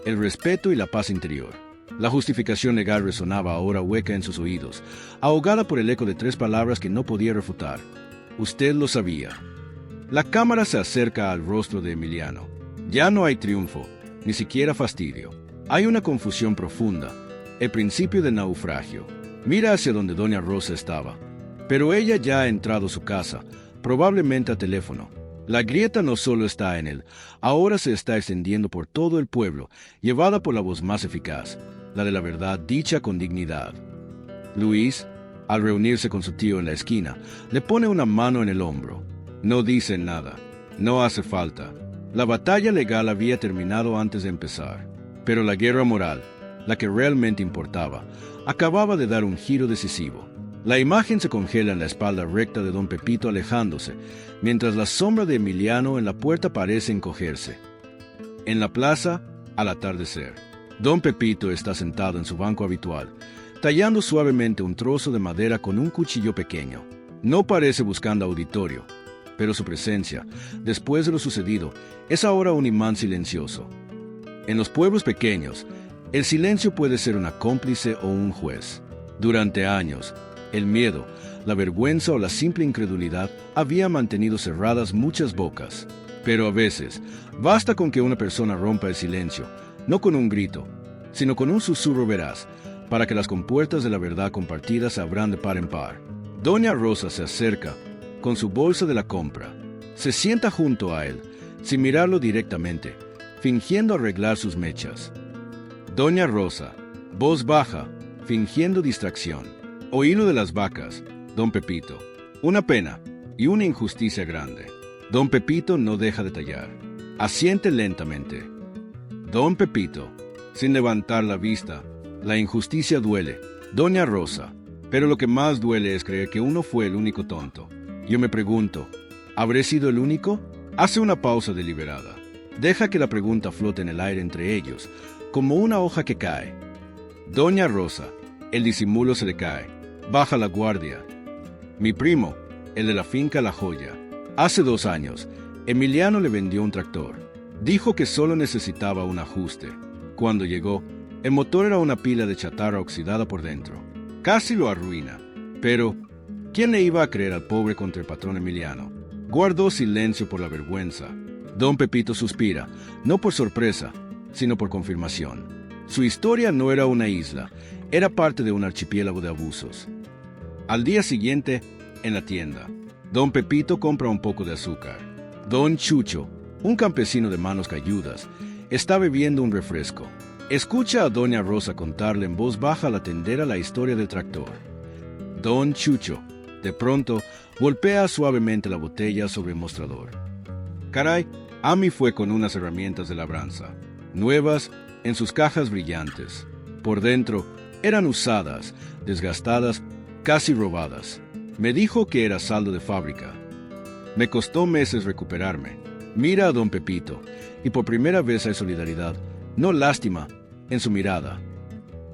el respeto y la paz interior. La justificación legal resonaba ahora hueca en sus oídos, ahogada por el eco de 3 palabras que no podía refutar. Usted lo sabía. La cámara se acerca al rostro de Emiliano. Ya no hay triunfo, ni siquiera fastidio. Hay una confusión profunda, el principio del naufragio. Mira hacia donde doña Rosa estaba, pero ella ya ha entrado a su casa, probablemente a teléfono. La grieta no solo está en él, ahora se está extendiendo por todo el pueblo, llevada por la voz más eficaz, la de la verdad dicha con dignidad. Luis, al reunirse con su tío en la esquina, le pone una mano en el hombro. No dice nada. No hace falta. La batalla legal había terminado antes de empezar, pero la guerra moral, la que realmente importaba, acababa de dar un giro decisivo. La imagen se congela en la espalda recta de don Pepito alejándose, mientras la sombra de Emiliano en la puerta parece encogerse. En la plaza, al atardecer, don Pepito está sentado en su banco habitual, tallando suavemente un trozo de madera con un cuchillo pequeño. No parece buscando auditorio, pero su presencia, después de lo sucedido, es ahora un imán silencioso. En los pueblos pequeños, el silencio puede ser una cómplice o un juez. Durante años, el miedo, la vergüenza o la simple incredulidad había mantenido cerradas muchas bocas. Pero a veces, basta con que una persona rompa el silencio, no con un grito, sino con un susurro veraz, para que las compuertas de la verdad compartida se abran de par en par. Doña Rosa se acerca, con su bolsa de la compra. Se sienta junto a él, sin mirarlo directamente, fingiendo arreglar sus mechas. Doña Rosa, voz baja, fingiendo distracción. Oílo de las vacas, don Pepito. Una pena y una injusticia grande. Don Pepito no deja de tallar. Asiente lentamente. Don Pepito, sin levantar la vista. La injusticia duele, doña Rosa, pero lo que más duele es creer que uno fue el único tonto. Yo me pregunto, ¿habré sido el único? Hace una pausa deliberada. Deja que la pregunta flote en el aire entre ellos, como una hoja que cae. Doña Rosa, el disimulo se le cae. Baja la guardia. Mi primo, el de la finca La Joya. Hace 2 años, Emiliano le vendió un tractor. Dijo que solo necesitaba un ajuste. Cuando llegó, el motor era una pila de chatarra oxidada por dentro. Casi lo arruina. Pero, ¿quién le iba a creer al pobre contra el patrón Emiliano? Guardó silencio por la vergüenza. Don Pepito suspira, no por sorpresa, sino por confirmación. Su historia no era una isla, era parte de un archipiélago de abusos. Al día siguiente, en la tienda, don Pepito compra un poco de azúcar. Don Chucho, un campesino de manos calludas, está bebiendo un refresco. Escucha a doña Rosa contarle en voz baja a la tendera la historia del tractor. Don Chucho, de pronto, golpea suavemente la botella sobre el mostrador. Caray, Ami fue con unas herramientas de labranza, nuevas en sus cajas brillantes. Por dentro, eran usadas, desgastadas, casi robadas. Me dijo que era saldo de fábrica. Me costó meses recuperarme. Mira a don Pepito, y por primera vez hay solidaridad, no lástima, en su mirada.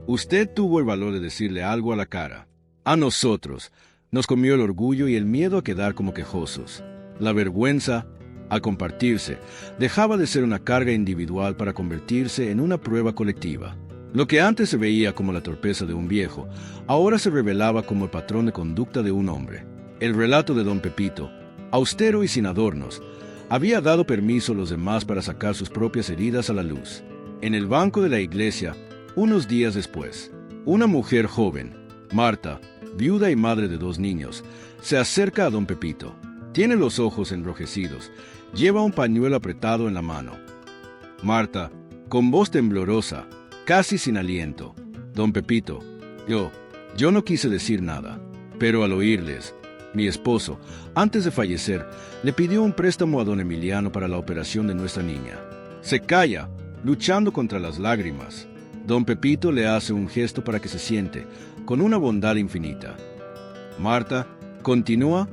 Usted tuvo el valor de decirle algo a la cara. A nosotros nos comió el orgullo y el miedo a quedar como quejosos. La vergüenza, al compartirse, dejaba de ser una carga individual para convertirse en una prueba colectiva. Lo que antes se veía como la torpeza de un viejo, ahora se revelaba como el patrón de conducta de un hombre. El relato de don Pepito, austero y sin adornos, había dado permiso a los demás para sacar sus propias heridas a la luz. En el banco de la iglesia, unos días después, una mujer joven, Marta, viuda y madre de 2 niños, se acerca a don Pepito. Tiene los ojos enrojecidos, lleva un pañuelo apretado en la mano. Marta, con voz temblorosa, casi sin aliento. Don Pepito, yo no quise decir nada, pero al oírles, mi esposo, antes de fallecer, le pidió un préstamo a don Emiliano para la operación de nuestra niña. Se calla, luchando contra las lágrimas. Don Pepito le hace un gesto para que se siente, con una bondad infinita. Marta continúa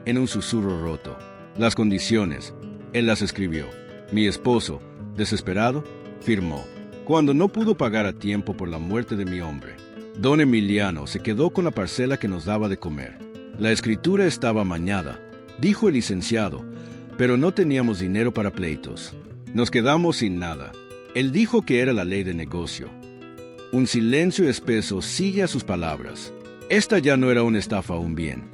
en un susurro roto. Las condiciones, él las escribió. Mi esposo, desesperado, firmó. Cuando no pudo pagar a tiempo por la muerte de mi hombre, don Emiliano se quedó con la parcela que nos daba de comer. La escritura estaba amañada, dijo el licenciado, pero no teníamos dinero para pleitos. Nos quedamos sin nada. Él dijo que era la ley de negocio. Un silencio espeso sigue a sus palabras. Esta ya no era una estafa a un bien,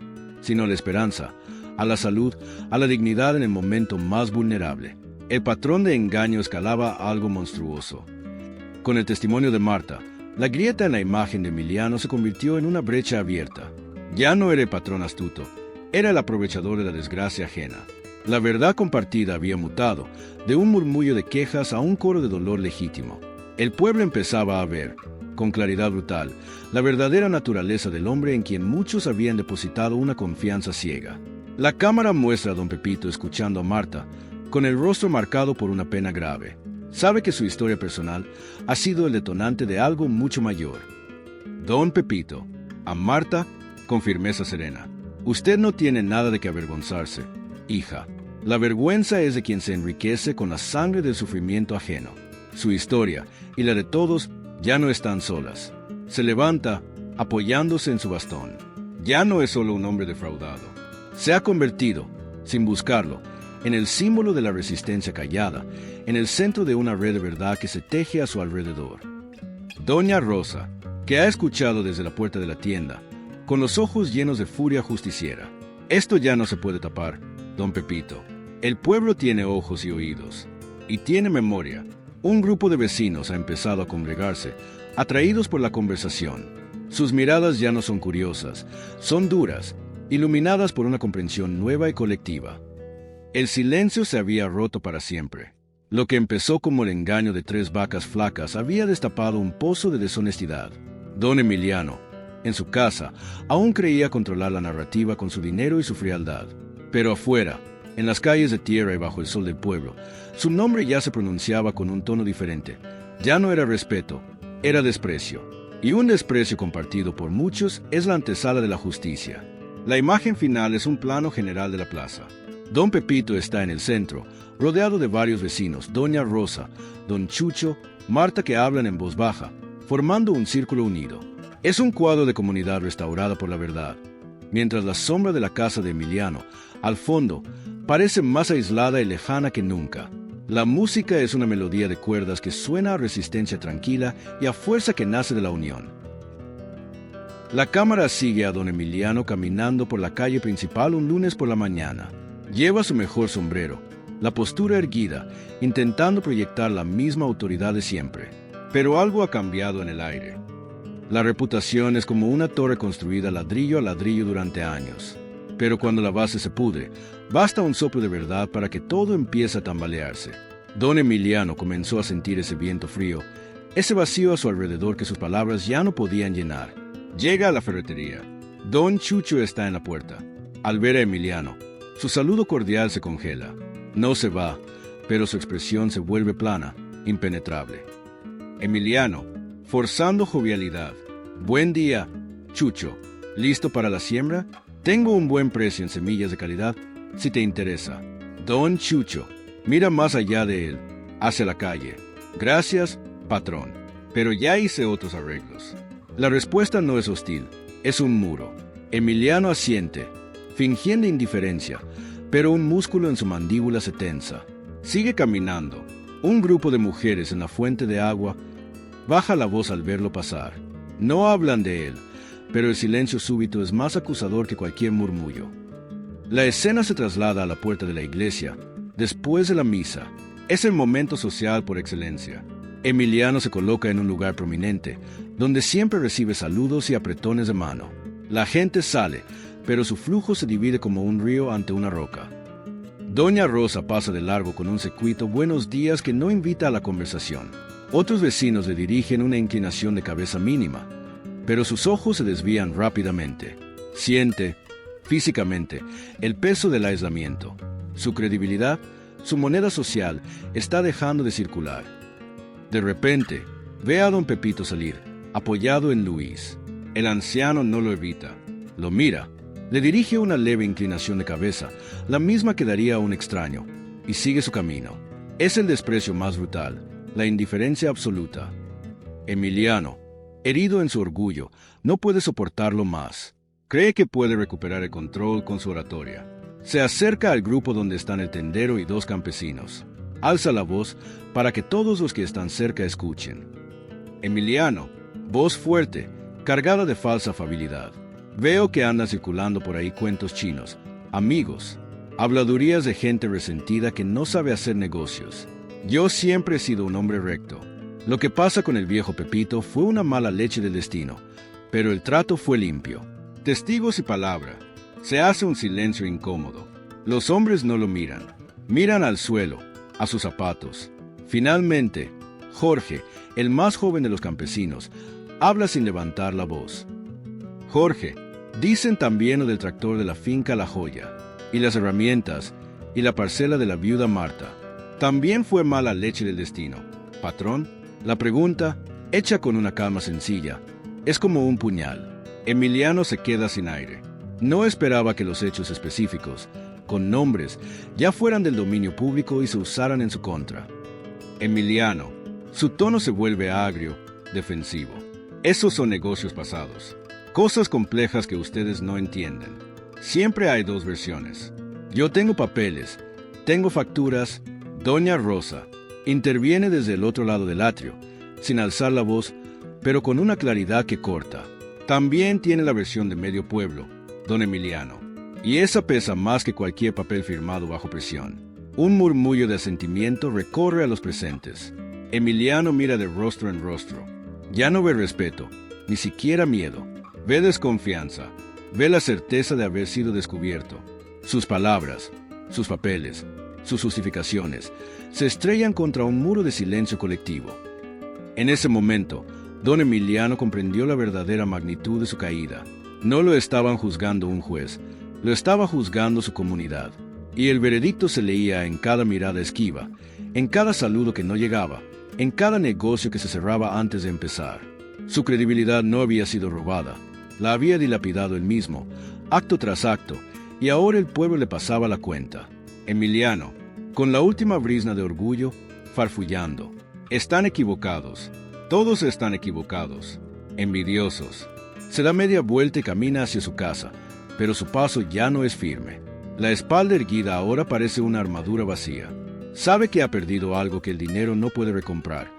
sino la esperanza, a la salud, a la dignidad en el momento más vulnerable. El patrón de engaño escalaba algo monstruoso. Con el testimonio de Marta, la grieta en la imagen de Emiliano se convirtió en una brecha abierta. Ya no era el patrón astuto, era el aprovechador de la desgracia ajena. La verdad compartida había mutado, de un murmullo de quejas a un coro de dolor legítimo. El pueblo empezaba a ver, con claridad brutal, la verdadera naturaleza del hombre en quien muchos habían depositado una confianza ciega. La cámara muestra a don Pepito escuchando a Marta, con el rostro marcado por una pena grave. Sabe que su historia personal ha sido el detonante de algo mucho mayor. Don Pepito, a Marta, con firmeza serena. Usted no tiene nada de que avergonzarse, hija. La vergüenza es de quien se enriquece con la sangre del sufrimiento ajeno. Su historia y la de todos ya no están solas. Se levanta apoyándose en su bastón. Ya no es solo un hombre defraudado. Se ha convertido, sin buscarlo, en el símbolo de la resistencia callada, en el centro de una red de verdad que se teje a su alrededor. Doña Rosa, que ha escuchado desde la puerta de la tienda, con los ojos llenos de furia justiciera. Esto ya no se puede tapar, don Pepito. El pueblo tiene ojos y oídos, y tiene memoria. Un grupo de vecinos ha empezado a congregarse, atraídos por la conversación. Sus miradas ya no son curiosas, son duras, iluminadas por una comprensión nueva y colectiva. El silencio se había roto para siempre. Lo que empezó como el engaño de 3 vacas flacas había destapado un pozo de deshonestidad. Don Emiliano, en su casa, aún creía controlar la narrativa con su dinero y su frialdad. Pero afuera, en las calles de tierra y bajo el sol del pueblo, su nombre ya se pronunciaba con un tono diferente. Ya no era respeto, era desprecio. Y un desprecio compartido por muchos es la antesala de la justicia. La imagen final es un plano general de la plaza. Don Pepito está en el centro, rodeado de varios vecinos, doña Rosa, don Chucho, Marta, que hablan en voz baja, formando un círculo unido. Es un cuadro de comunidad restaurada por la verdad, mientras la sombra de la casa de Emiliano, al fondo, parece más aislada y lejana que nunca. La música es una melodía de cuerdas que suena a resistencia tranquila y a fuerza que nace de la unión. La cámara sigue a don Emiliano caminando por la calle principal un lunes por la mañana. Lleva su mejor sombrero, la postura erguida, intentando proyectar la misma autoridad de siempre. Pero algo ha cambiado en el aire. La reputación es como una torre construida ladrillo a ladrillo durante años. Pero cuando la base se pudre, basta un soplo de verdad para que todo empiece a tambalearse. Don Emiliano comenzó a sentir ese viento frío, ese vacío a su alrededor que sus palabras ya no podían llenar. Llega a la ferretería. Don Chucho está en la puerta. Al ver a Emiliano, su saludo cordial se congela. No se va, pero su expresión se vuelve plana, impenetrable. Emiliano, forzando jovialidad. Buen día, Chucho. ¿Listo para la siembra? Tengo un buen precio en semillas de calidad, si te interesa. Don Chucho mira más allá de él, hacia la calle. Gracias, patrón, pero ya hice otros arreglos. La respuesta no es hostil, es un muro. Emiliano asiente, fingiendo indiferencia, pero un músculo en su mandíbula se tensa. Sigue caminando. Un grupo de mujeres en la fuente de agua baja la voz al verlo pasar. No hablan de él, pero el silencio súbito es más acusador que cualquier murmullo. La escena se traslada a la puerta de la iglesia, después de la misa. Es el momento social por excelencia. Emiliano se coloca en un lugar prominente, donde siempre recibe saludos y apretones de mano. La gente sale, pero su flujo se divide como un río ante una roca. Doña Rosa pasa de largo con un secuito buenos días que no invita a la conversación. Otros vecinos le dirigen una inclinación de cabeza mínima, pero sus ojos se desvían rápidamente. Siente, físicamente, el peso del aislamiento. Su credibilidad, su moneda social, está dejando de circular. De repente, ve a don Pepito salir, apoyado en Luis. El anciano no lo evita. Lo mira. Le dirige una leve inclinación de cabeza, la misma que daría a un extraño, y sigue su camino. Es el desprecio más brutal, la indiferencia absoluta. Emiliano, herido en su orgullo, no puede soportarlo más. Cree que puede recuperar el control con su oratoria. Se acerca al grupo donde están el tendero y dos campesinos. Alza la voz para que todos los que están cerca escuchen. Emiliano, voz fuerte, cargada de falsa afabilidad. Veo que anda circulando por ahí cuentos chinos, amigos, habladurías de gente resentida que no sabe hacer negocios. Yo siempre he sido un hombre recto. Lo que pasa con el viejo Pepito fue una mala leche del destino, pero el trato fue limpio. Testigos y palabra. Se hace un silencio incómodo. Los hombres no lo miran. Miran al suelo, a sus zapatos. Finalmente, Jorge, el más joven de los campesinos, habla sin levantar la voz. Jorge, dicen también lo del tractor de la finca La Joya, y las herramientas, y la parcela de la viuda Marta. También fue mala leche del destino. Patrón, la pregunta, hecha con una calma sencilla, es como un puñal. Emiliano se queda sin aire. No esperaba que los hechos específicos, con nombres, ya fueran del dominio público y se usaran en su contra. Emiliano, su tono se vuelve agrio, defensivo. Esos son negocios pasados. Cosas complejas que ustedes no entienden. Siempre hay dos versiones. Yo tengo papeles, tengo facturas. Doña Rosa interviene desde el otro lado del atrio, sin alzar la voz, pero con una claridad que corta. También tiene la versión de medio pueblo, don Emiliano, y esa pesa más que cualquier papel firmado bajo presión. Un murmullo de asentimiento recorre a los presentes. Emiliano mira de rostro en rostro. Ya no ve respeto, ni siquiera miedo. Ve desconfianza, ve la certeza de haber sido descubierto. Sus palabras, sus papeles, sus justificaciones, se estrellan contra un muro de silencio colectivo. En ese momento, don Emiliano comprendió la verdadera magnitud de su caída. No lo estaban juzgando un juez, lo estaba juzgando su comunidad. Y el veredicto se leía en cada mirada esquiva, en cada saludo que no llegaba, en cada negocio que se cerraba antes de empezar. Su credibilidad no había sido robada. La había dilapidado él mismo, acto tras acto, y ahora el pueblo le pasaba la cuenta. Emiliano, con la última brizna de orgullo, farfullando. Están equivocados. Todos están equivocados. Envidiosos. Se da media vuelta y camina hacia su casa, pero su paso ya no es firme. La espalda erguida ahora parece una armadura vacía. Sabe que ha perdido algo que el dinero no puede recomprar,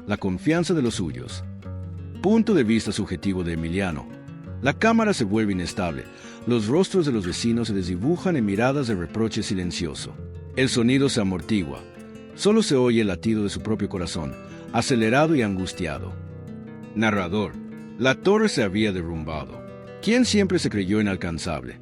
la confianza de los suyos. Punto de vista subjetivo de Emiliano. La cámara se vuelve inestable. Los rostros de los vecinos se desdibujan en miradas de reproche silencioso. El sonido se amortigua. Solo se oye el latido de su propio corazón, acelerado y angustiado. Narrador. La torre se había derrumbado. ¿Quién siempre se creyó inalcanzable?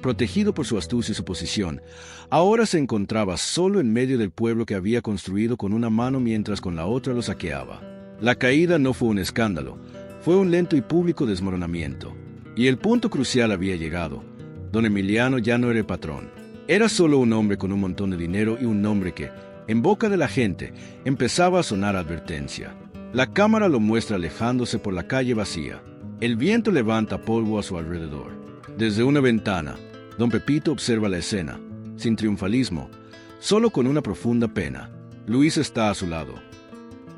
Protegido por su astucia y su posición, ahora se encontraba solo en medio del pueblo que había construido con una mano mientras con la otra lo saqueaba. La caída no fue un escándalo, fue un lento y público desmoronamiento. Y el punto crucial había llegado. Don Emiliano ya no era el patrón. Era solo un hombre con un montón de dinero y un nombre que, en boca de la gente, empezaba a sonar advertencia. La cámara lo muestra alejándose por la calle vacía. El viento levanta polvo a su alrededor. Desde una ventana, don Pepito observa la escena, sin triunfalismo, solo con una profunda pena. Luis está a su lado.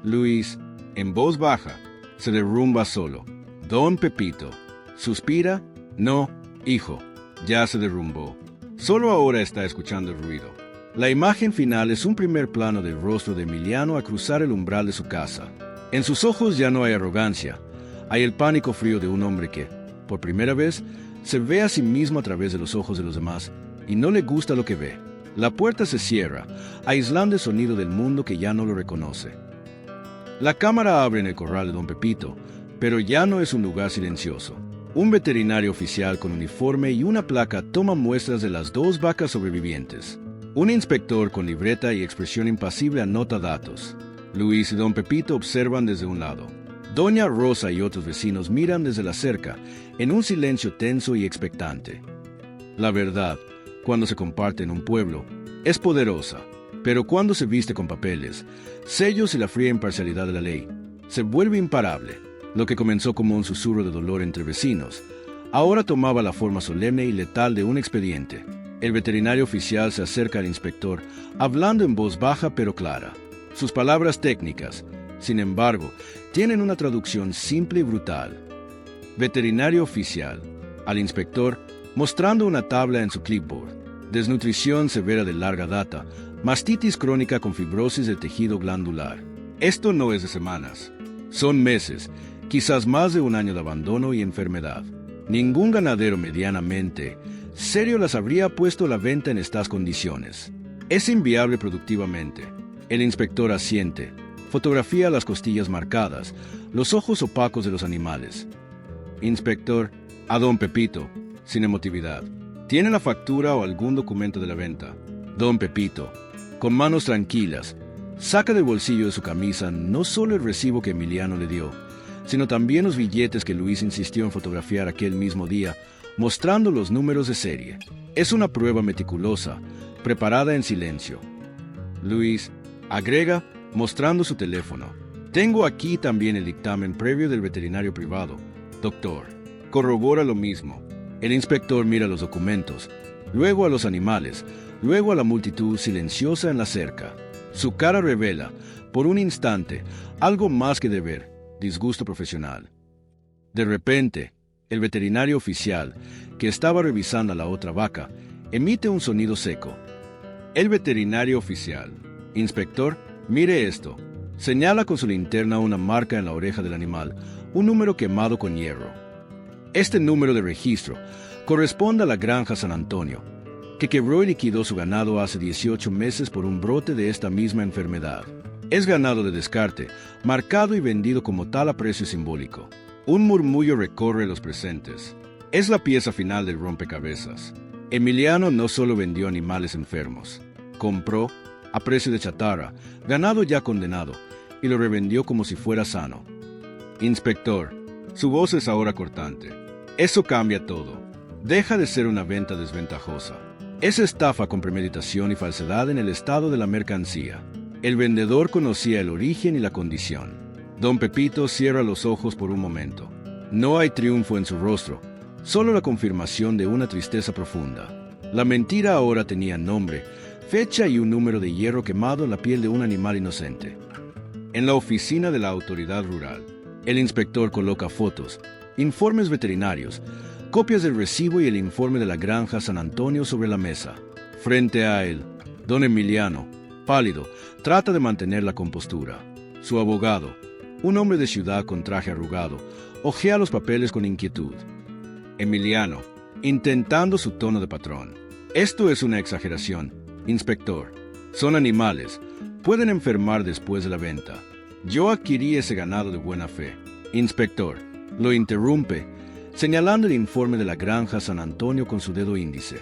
Luis, en voz baja, se derrumba solo. Don Pepito suspira. No, hijo, ya se derrumbó. Solo ahora está escuchando el ruido. La imagen final es un primer plano del rostro de Emiliano a cruzar el umbral de su casa. En sus ojos ya no hay arrogancia, hay el pánico frío de un hombre que, por primera vez, se ve a sí mismo a través de los ojos de los demás y no le gusta lo que ve. La puerta se cierra, aislando el sonido del mundo que ya no lo reconoce. La cámara abre en el corral de don Pepito, pero ya no es un lugar silencioso. Un veterinario oficial con uniforme y una placa toma muestras de las 2 vacas sobrevivientes. Un inspector con libreta y expresión impasible anota datos. Luis y don Pepito observan desde un lado. Doña Rosa y otros vecinos miran desde la cerca, en un silencio tenso y expectante. La verdad, cuando se comparte en un pueblo, es poderosa, pero cuando se viste con papeles, sellos y la fría imparcialidad de la ley, se vuelve imparable. Lo que comenzó como un susurro de dolor entre vecinos, ahora tomaba la forma solemne y letal de un expediente. El veterinario oficial se acerca al inspector, hablando en voz baja pero clara. Sus palabras técnicas, sin embargo, tienen una traducción simple y brutal. Veterinario oficial, al inspector, mostrando una tabla en su clipboard. Desnutrición severa de larga data, mastitis crónica con fibrosis del tejido glandular. Esto no es de semanas, son meses, quizás más de un año de abandono y enfermedad. Ningún ganadero medianamente serio las habría puesto a la venta en estas condiciones. Es inviable productivamente. El inspector asiente, fotografía las costillas marcadas, los ojos opacos de los animales. Inspector, a don Pepito, sin emotividad. ¿Tiene la factura o algún documento de la venta? Don Pepito, con manos tranquilas, saca del bolsillo de su camisa no solo el recibo que Emiliano le dio, sino también los billetes que Luis insistió en fotografiar aquel mismo día, mostrando los números de serie. Es una prueba meticulosa, preparada en silencio. Luis agrega, mostrando su teléfono. Tengo aquí también el dictamen previo del veterinario privado. Doctor, corrobora lo mismo. El inspector mira los documentos, luego a los animales, luego a la multitud silenciosa en la cerca. Su cara revela, por un instante, algo más que deber, disgusto profesional. De repente, el veterinario oficial, que estaba revisando a la otra vaca, emite un sonido seco. El veterinario oficial, inspector, mire esto. Señala con su linterna una marca en la oreja del animal, un número quemado con hierro. Este número de registro corresponde a la granja San Antonio, que quebró y liquidó su ganado hace 18 meses por un brote de esta misma enfermedad. Es ganado de descarte, marcado y vendido como tal a precio simbólico. Un murmullo recorre los presentes. Es la pieza final del rompecabezas. Emiliano no solo vendió animales enfermos, compró, a precio de chatarra, ganado ya condenado, y lo revendió como si fuera sano. Inspector, su voz es ahora cortante. Eso cambia todo. Deja de ser una venta desventajosa. Es estafa con premeditación y falsedad en el estado de la mercancía. El vendedor conocía el origen y la condición. Don Pepito cierra los ojos por un momento. No hay triunfo en su rostro, solo la confirmación de una tristeza profunda. La mentira ahora tenía nombre, fecha y un número de hierro quemado en la piel de un animal inocente. En la oficina de la autoridad rural, el inspector coloca fotos, informes veterinarios, copias del recibo y el informe de la granja San Antonio sobre la mesa. Frente a él, don Emiliano, pálido, trata de mantener la compostura. Su abogado, un hombre de ciudad con traje arrugado, hojea los papeles con inquietud. Emiliano, intentando su tono de patrón. Esto es una exageración, inspector. Son animales. Pueden enfermar después de la venta. Yo adquirí ese ganado de buena fe. Inspector, lo interrumpe, señalando el informe de la granja San Antonio con su dedo índice.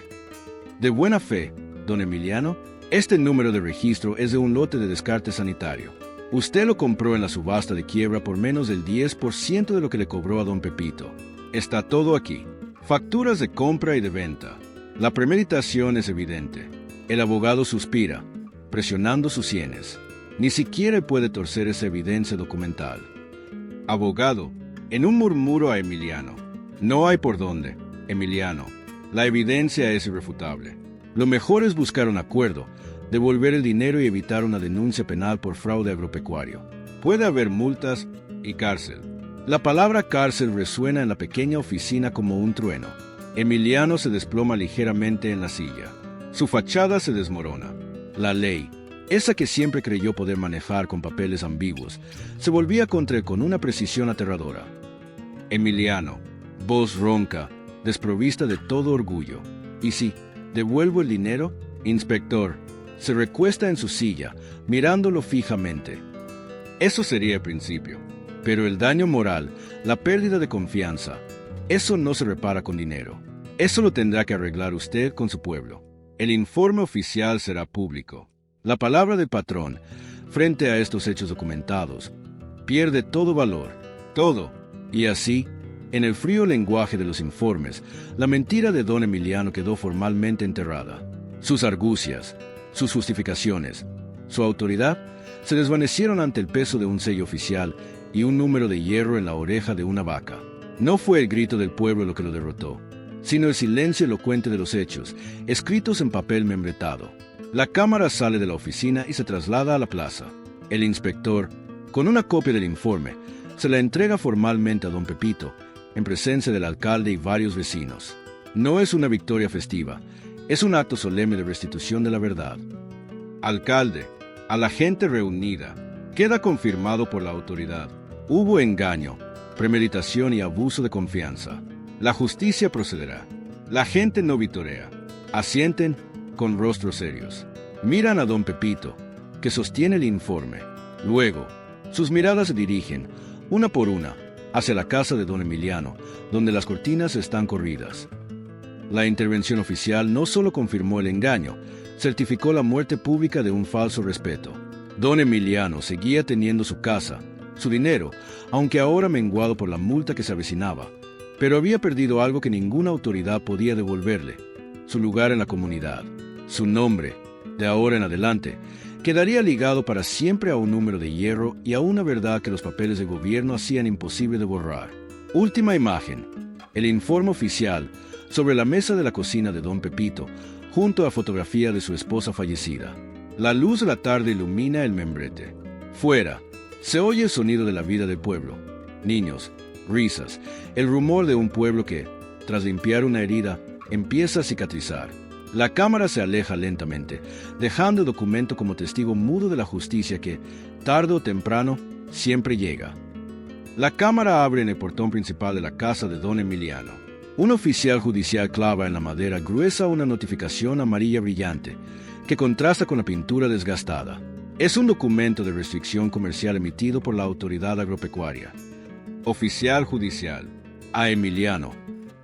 De buena fe, don Emiliano, este número de registro es de un lote de descarte sanitario. Usted lo compró en la subasta de quiebra por menos del 10% de lo que le cobró a don Pepito. Está todo aquí. Facturas de compra y de venta. La premeditación es evidente. El abogado suspira, presionando sus sienes. Ni siquiera puede torcer esa evidencia documental. Abogado, en un murmuro a Emiliano. No hay por dónde, Emiliano. La evidencia es irrefutable. Lo mejor es buscar un acuerdo, devolver el dinero y evitar una denuncia penal por fraude agropecuario. Puede haber multas y cárcel. La palabra cárcel resuena en la pequeña oficina como un trueno. Emiliano se desploma ligeramente en la silla. Su fachada se desmorona. La ley, esa que siempre creyó poder manejar con papeles ambiguos, se volvía contra él con una precisión aterradora. Emiliano, voz ronca, desprovista de todo orgullo. ¿Y si devuelvo el dinero? Inspector, se recuesta en su silla, mirándolo fijamente. Eso sería el principio. Pero el daño moral, la pérdida de confianza, eso no se repara con dinero. Eso lo tendrá que arreglar usted con su pueblo. El informe oficial será público. La palabra del patrón, frente a estos hechos documentados, pierde todo valor, todo, y así, en el frío lenguaje de los informes, la mentira de don Emiliano quedó formalmente enterrada. Sus argucias, sus justificaciones, su autoridad, se desvanecieron ante el peso de un sello oficial y un número de hierro en la oreja de una vaca. No fue el grito del pueblo lo que lo derrotó, sino el silencio elocuente de los hechos, escritos en papel membretado. La cámara sale de la oficina y se traslada a la plaza. El inspector, con una copia del informe, se la entrega formalmente a don Pepito, en presencia del alcalde y varios vecinos. No es una victoria festiva, es un acto solemne de restitución de la verdad. Alcalde, a la gente reunida, queda confirmado por la autoridad. Hubo engaño, premeditación y abuso de confianza. La justicia procederá. La gente no vitorea. Asienten con rostros serios. Miran a don Pepito, que sostiene el informe. Luego, sus miradas se dirigen, una por una, hacia la casa de don Emiliano, donde las cortinas están corridas. La intervención oficial no solo confirmó el engaño, certificó la muerte pública de un falso respeto. Don Emiliano seguía teniendo su casa, su dinero, aunque ahora menguado por la multa que se avecinaba, pero había perdido algo que ninguna autoridad podía devolverle: su lugar en la comunidad. Su nombre, de ahora en adelante, quedaría ligado para siempre a un número de hierro y a una verdad que los papeles de gobierno hacían imposible de borrar. Última imagen: el informe oficial sobre la mesa de la cocina de don Pepito, junto a fotografía de su esposa fallecida. La luz de la tarde ilumina el membrete. Fuera, se oye el sonido de la vida del pueblo. Niños, risas, el rumor de un pueblo que, tras limpiar una herida, empieza a cicatrizar. La cámara se aleja lentamente, dejando el documento como testigo mudo de la justicia que, tarde o temprano, siempre llega. La cámara abre en el portón principal de la casa de don Emiliano. Un oficial judicial clava en la madera gruesa una notificación amarilla brillante, que contrasta con la pintura desgastada. Es un documento de restricción comercial emitido por la autoridad agropecuaria. Oficial judicial, a Emiliano,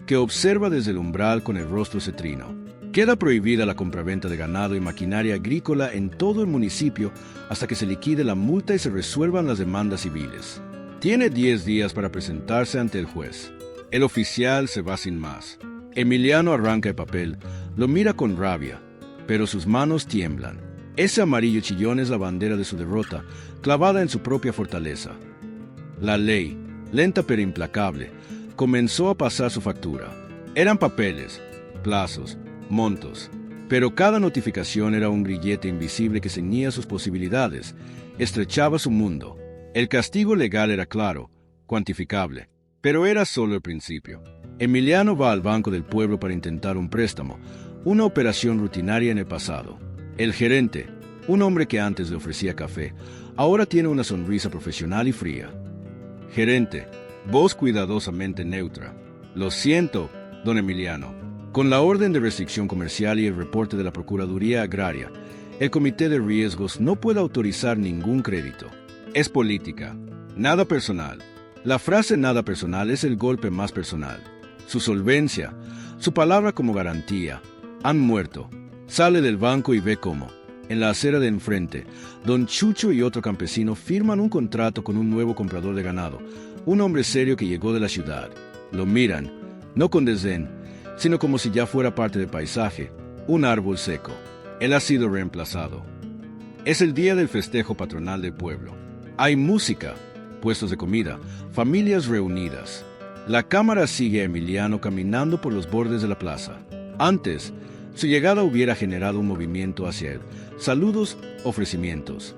que observa desde el umbral con el rostro cetrino. Queda prohibida la compraventa de ganado y maquinaria agrícola en todo el municipio hasta que se liquide la multa y se resuelvan las demandas civiles. Tiene 10 días para presentarse ante el juez. El oficial se va sin más. Emiliano arranca el papel, lo mira con rabia, pero sus manos tiemblan. Ese amarillo chillón es la bandera de su derrota, clavada en su propia fortaleza. La ley, lenta pero implacable, comenzó a pasar su factura. Eran papeles, plazos, montos, pero cada notificación era un grillete invisible que ceñía sus posibilidades, estrechaba su mundo. El castigo legal era claro, cuantificable, pero era solo el principio. Emiliano va al Banco del Pueblo para intentar un préstamo, una operación rutinaria en el pasado. El gerente, un hombre que antes le ofrecía café, ahora tiene una sonrisa profesional y fría. Gerente, voz cuidadosamente neutra. Lo siento, don Emiliano. Con la orden de restricción comercial y el reporte de la Procuraduría Agraria, el Comité de Riesgos no puede autorizar ningún crédito. Es política, nada personal. La frase nada personal es el golpe más personal. Su solvencia, su palabra como garantía, han muerto. Sale del banco y ve cómo, en la acera de enfrente, don Chucho y otro campesino firman un contrato con un nuevo comprador de ganado, un hombre serio que llegó de la ciudad. Lo miran, no con desdén, sino como si ya fuera parte del paisaje, un árbol seco. Él ha sido reemplazado. Es el día del festejo patronal del pueblo. Hay música, puestos de comida, familias reunidas. La cámara sigue a Emiliano caminando por los bordes de la plaza. Antes, su llegada hubiera generado un movimiento hacia él, saludos, ofrecimientos.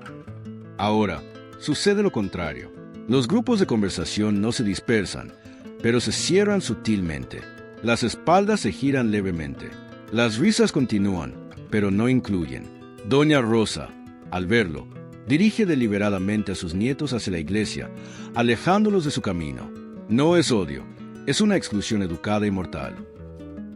Ahora, sucede lo contrario. Los grupos de conversación no se dispersan, pero se cierran sutilmente. Las espaldas se giran levemente. Las risas continúan, pero no incluyen. Doña Rosa, al verlo, dirige deliberadamente a sus nietos hacia la iglesia, alejándolos de su camino. No es odio, es una exclusión educada y mortal.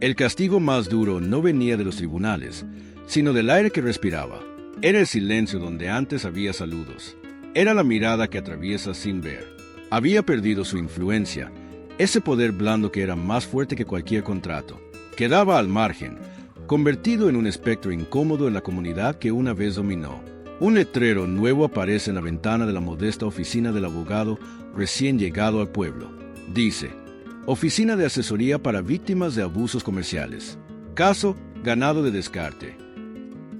El castigo más duro no venía de los tribunales, sino del aire que respiraba. Era el silencio donde antes había saludos. Era la mirada que atraviesa sin ver. Había perdido su influencia, ese poder blando que era más fuerte que cualquier contrato. Quedaba al margen, convertido en un espectro incómodo en la comunidad que una vez dominó. Un letrero nuevo aparece en la ventana de la modesta oficina del abogado recién llegado al pueblo. Dice: Oficina de Asesoría para Víctimas de Abusos Comerciales. Caso ganado de descarte.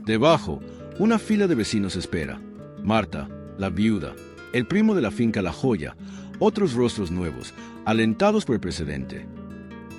Debajo, una fila de vecinos espera. Marta, la viuda, el primo de la finca La Joya, otros rostros nuevos, alentados por el precedente.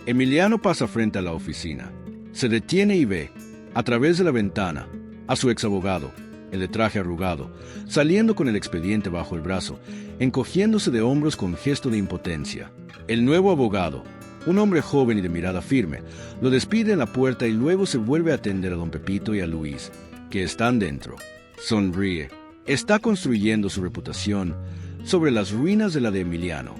Emiliano pasa frente a la oficina. Se detiene y ve, a través de la ventana, a su exabogado, el de traje arrugado, saliendo con el expediente bajo el brazo, encogiéndose de hombros con gesto de impotencia. El nuevo abogado, un hombre joven y de mirada firme, lo despide en la puerta y luego se vuelve a atender a don Pepito y a Luis, que están dentro. Sonríe. Está construyendo su reputación sobre las ruinas de la de Emiliano.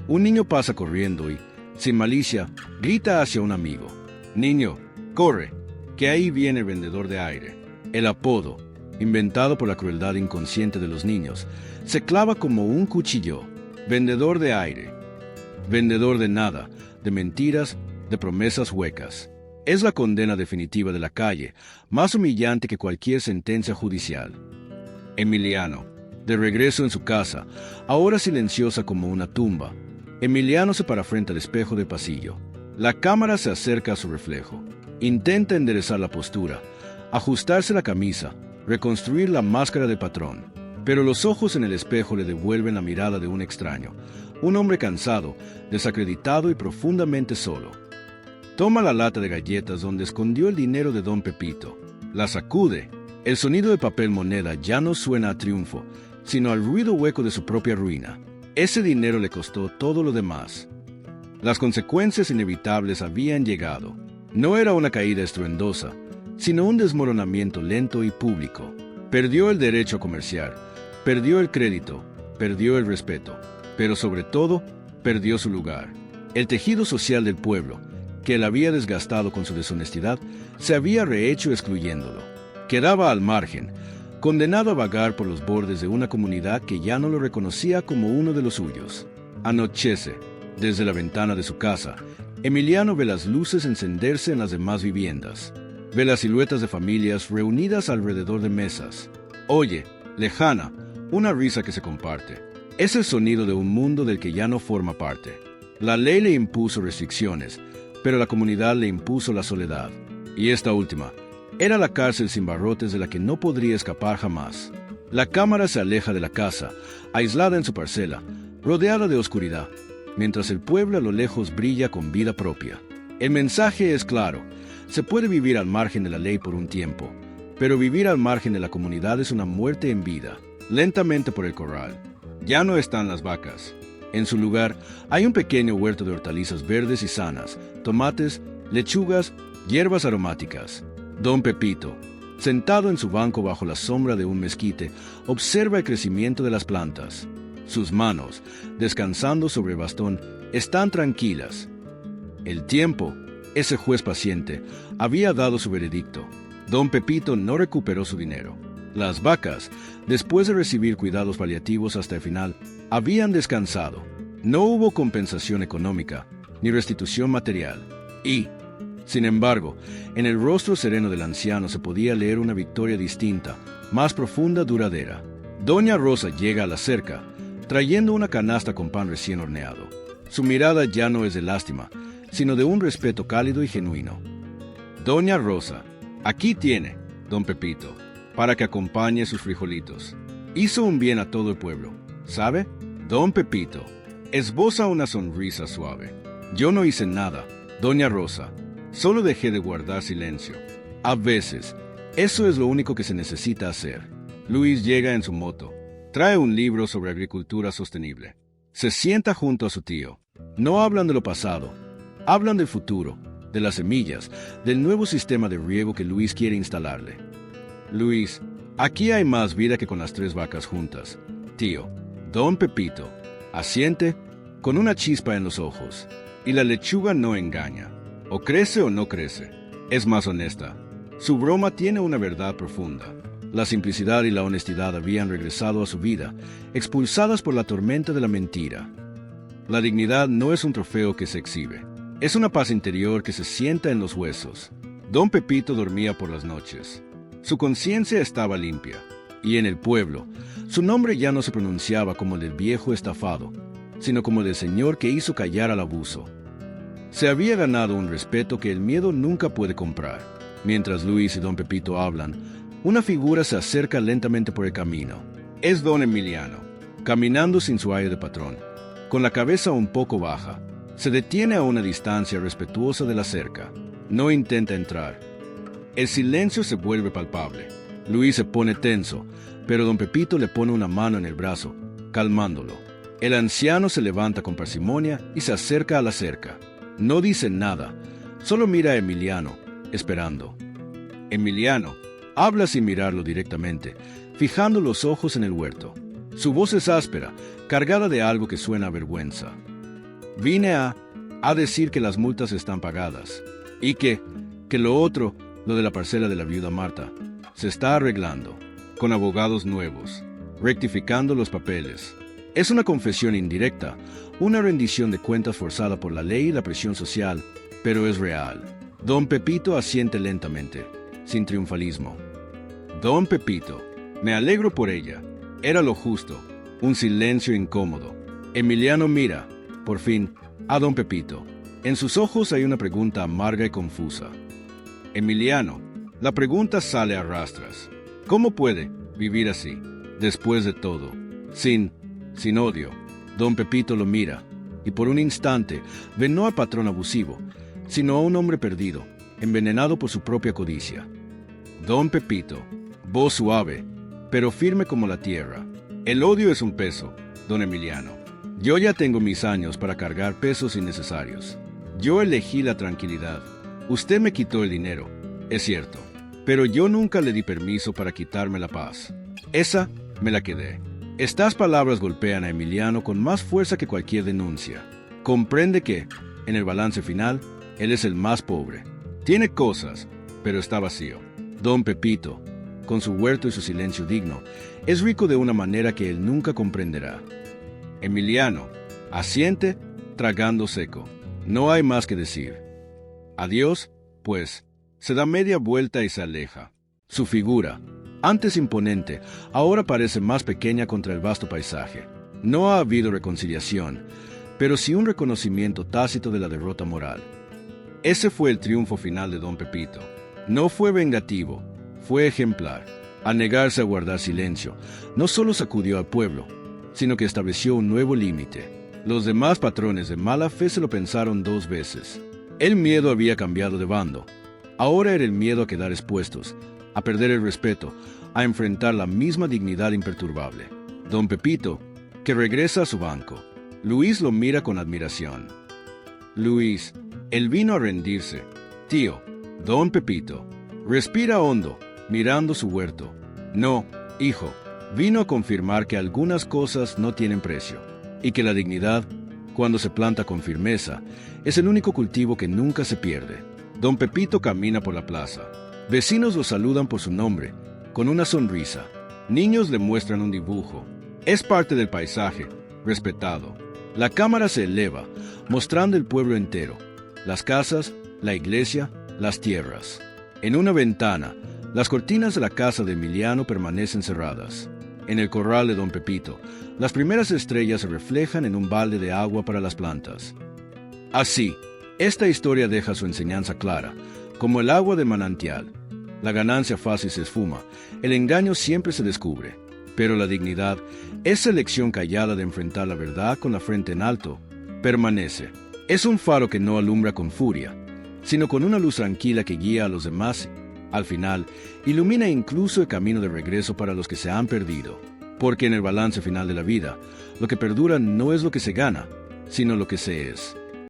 Un niño pasa corriendo y, sin malicia, grita hacia un amigo: «Niño, corre, que ahí viene el vendedor de aire». El apodo, inventado por la crueldad inconsciente de los niños, se clava como un cuchillo. Vendedor de aire. Vendedor de nada, de mentiras, de promesas huecas. Es la condena definitiva de la calle, más humillante que cualquier sentencia judicial. Emiliano, de regreso en su casa, ahora silenciosa como una tumba. Emiliano se para frente al espejo del pasillo. La cámara se acerca a su reflejo. Intenta enderezar la postura, ajustarse la camisa, reconstruir la máscara de patrón. Pero los ojos en el espejo le devuelven la mirada de un extraño, un hombre cansado, desacreditado y profundamente solo. Toma la lata de galletas donde escondió el dinero de don Pepito. La sacude. El sonido de papel moneda ya no suena a triunfo, sino al ruido hueco de su propia ruina. Ese dinero le costó todo lo demás. Las consecuencias inevitables habían llegado. No era una caída estruendosa, sino un desmoronamiento lento y público. Perdió el derecho a comerciar, perdió el crédito, perdió el respeto, pero sobre todo, perdió su lugar. El tejido social del pueblo, que él había desgastado con su deshonestidad, se había rehecho excluyéndolo. Quedaba al margen, condenado a vagar por los bordes de una comunidad que ya no lo reconocía como uno de los suyos. Anochece. Desde la ventana de su casa, Emiliano ve las luces encenderse en las demás viviendas. Ve las siluetas de familias reunidas alrededor de mesas. Oye, lejana, una risa que se comparte. Es el sonido de un mundo del que ya no forma parte. La ley le impuso restricciones, pero la comunidad le impuso la soledad. Y esta última era la cárcel sin barrotes de la que no podría escapar jamás. La cámara se aleja de la casa, aislada en su parcela, rodeada de oscuridad, mientras el pueblo a lo lejos brilla con vida propia. El mensaje es claro: se puede vivir al margen de la ley por un tiempo, pero vivir al margen de la comunidad es una muerte en vida. Lentamente por el corral. Ya no están las vacas. En su lugar hay un pequeño huerto de hortalizas verdes y sanas, tomates, lechugas, hierbas aromáticas. Don Pepito, sentado en su banco bajo la sombra de un mezquite, observa el crecimiento de las plantas. Sus manos, descansando sobre el bastón, están tranquilas. El tiempo, ese juez paciente, había dado su veredicto. Don Pepito no recuperó su dinero. Las vacas, después de recibir cuidados paliativos hasta el final, habían descansado. No hubo compensación económica, ni restitución material. Y, sin embargo, en el rostro sereno del anciano se podía leer una victoria distinta, más profunda, duradera. Doña Rosa llega a la cerca, trayendo una canasta con pan recién horneado. Su mirada ya no es de lástima, sino de un respeto cálido y genuino. Doña Rosa, aquí tiene, don Pepito, para que acompañe sus frijolitos. Hizo un bien a todo el pueblo, ¿sabe? Don Pepito esboza una sonrisa suave. Yo no hice nada, doña Rosa. Solo dejé de guardar silencio. A veces, eso es lo único que se necesita hacer. Luis llega en su moto. Trae un libro sobre agricultura sostenible. Se sienta junto a su tío. No hablan de lo pasado. Hablan del futuro, de las semillas, del nuevo sistema de riego que Luis quiere instalarle. Luis, aquí hay más vida que con las 3 vacas juntas. Tío, don Pepito, asiente con una chispa en los ojos. Y la lechuga no engaña. O crece o no crece. Es más honesta. Su broma tiene una verdad profunda. La simplicidad y la honestidad habían regresado a su vida, expulsadas por la tormenta de la mentira. La dignidad no es un trofeo que se exhibe. Es una paz interior que se sienta en los huesos. Don Pepito dormía por las noches. Su conciencia estaba limpia, y en el pueblo, su nombre ya no se pronunciaba como el del viejo estafado, sino como el del señor que hizo callar al abuso. Se había ganado un respeto que el miedo nunca puede comprar. Mientras Luis y don Pepito hablan, una figura se acerca lentamente por el camino. Es don Emiliano, caminando sin su aire de patrón, con la cabeza un poco baja. Se detiene a una distancia respetuosa de la cerca. No intenta entrar. El silencio se vuelve palpable. Luis se pone tenso, pero don Pepito le pone una mano en el brazo, calmándolo. El anciano se levanta con parsimonia y se acerca a la cerca. No dice nada, solo mira a Emiliano, esperando. Emiliano habla sin mirarlo directamente, fijando los ojos en el huerto. Su voz es áspera, cargada de algo que suena a vergüenza. Vine a decir que las multas están pagadas y que lo otro, lo de la parcela de la viuda Marta, se está arreglando, con abogados nuevos, rectificando los papeles. Es una confesión indirecta, una rendición de cuentas forzada por la ley y la presión social, pero es real. Don Pepito asiente lentamente, sin triunfalismo. Don Pepito, me alegro por ella. Era lo justo, un silencio incómodo. Emiliano mira, por fin, a don Pepito. En sus ojos hay una pregunta amarga y confusa. Emiliano, la pregunta sale a rastras. ¿Cómo puede vivir así, después de todo, sin odio? Don Pepito lo mira, y por un instante ve no al patrón abusivo, sino a un hombre perdido, envenenado por su propia codicia. Don Pepito, voz suave, pero firme como la tierra. El odio es un peso, don Emiliano. Yo ya tengo mis años para cargar pesos innecesarios. Yo elegí la tranquilidad. Usted me quitó el dinero, es cierto, pero yo nunca le di permiso para quitarme la paz. Esa me la quedé. Estas palabras golpean a Emiliano con más fuerza que cualquier denuncia. Comprende que, en el balance final, él es el más pobre. Tiene cosas, pero está vacío. Don Pepito, con su huerto y su silencio digno, es rico de una manera que él nunca comprenderá. Emiliano asiente, tragando seco. No hay más que decir. Adiós, pues, se da media vuelta y se aleja. Su figura, antes imponente, ahora parece más pequeña contra el vasto paisaje. No ha habido reconciliación, pero sí un reconocimiento tácito de la derrota moral. Ese fue el triunfo final de don Pepito. No fue vengativo, fue ejemplar. Al negarse a guardar silencio, no solo sacudió al pueblo, sino que estableció un nuevo límite. Los demás patrones de mala fe se lo pensaron 2 veces. El miedo había cambiado de bando. Ahora era el miedo a quedar expuestos, a perder el respeto, a enfrentar la misma dignidad imperturbable. Don Pepito, que regresa a su banco. Luis lo mira con admiración. Luis, él vino a rendirse. Tío, don Pepito, respira hondo, mirando su huerto. No, hijo, vino a confirmar que algunas cosas no tienen precio, y que la dignidad, cuando se planta con firmeza, es el único cultivo que nunca se pierde. Don Pepito camina por la plaza. Vecinos lo saludan por su nombre, con una sonrisa. Niños le muestran un dibujo. Es parte del paisaje, respetado. La cámara se eleva, mostrando el pueblo entero, las casas, la iglesia, las tierras. En una ventana, las cortinas de la casa de Emiliano permanecen cerradas. En el corral de don Pepito, las primeras estrellas se reflejan en un balde de agua para las plantas. Así, esta historia deja su enseñanza clara, como el agua de manantial. La ganancia fácil se esfuma, el engaño siempre se descubre, pero la dignidad, esa elección callada de enfrentar la verdad con la frente en alto, permanece. Es un faro que no alumbra con furia, sino con una luz tranquila que guía a los demás. Al final, ilumina incluso el camino de regreso para los que se han perdido, porque en el balance final de la vida, lo que perdura no es lo que se gana, sino lo que se es.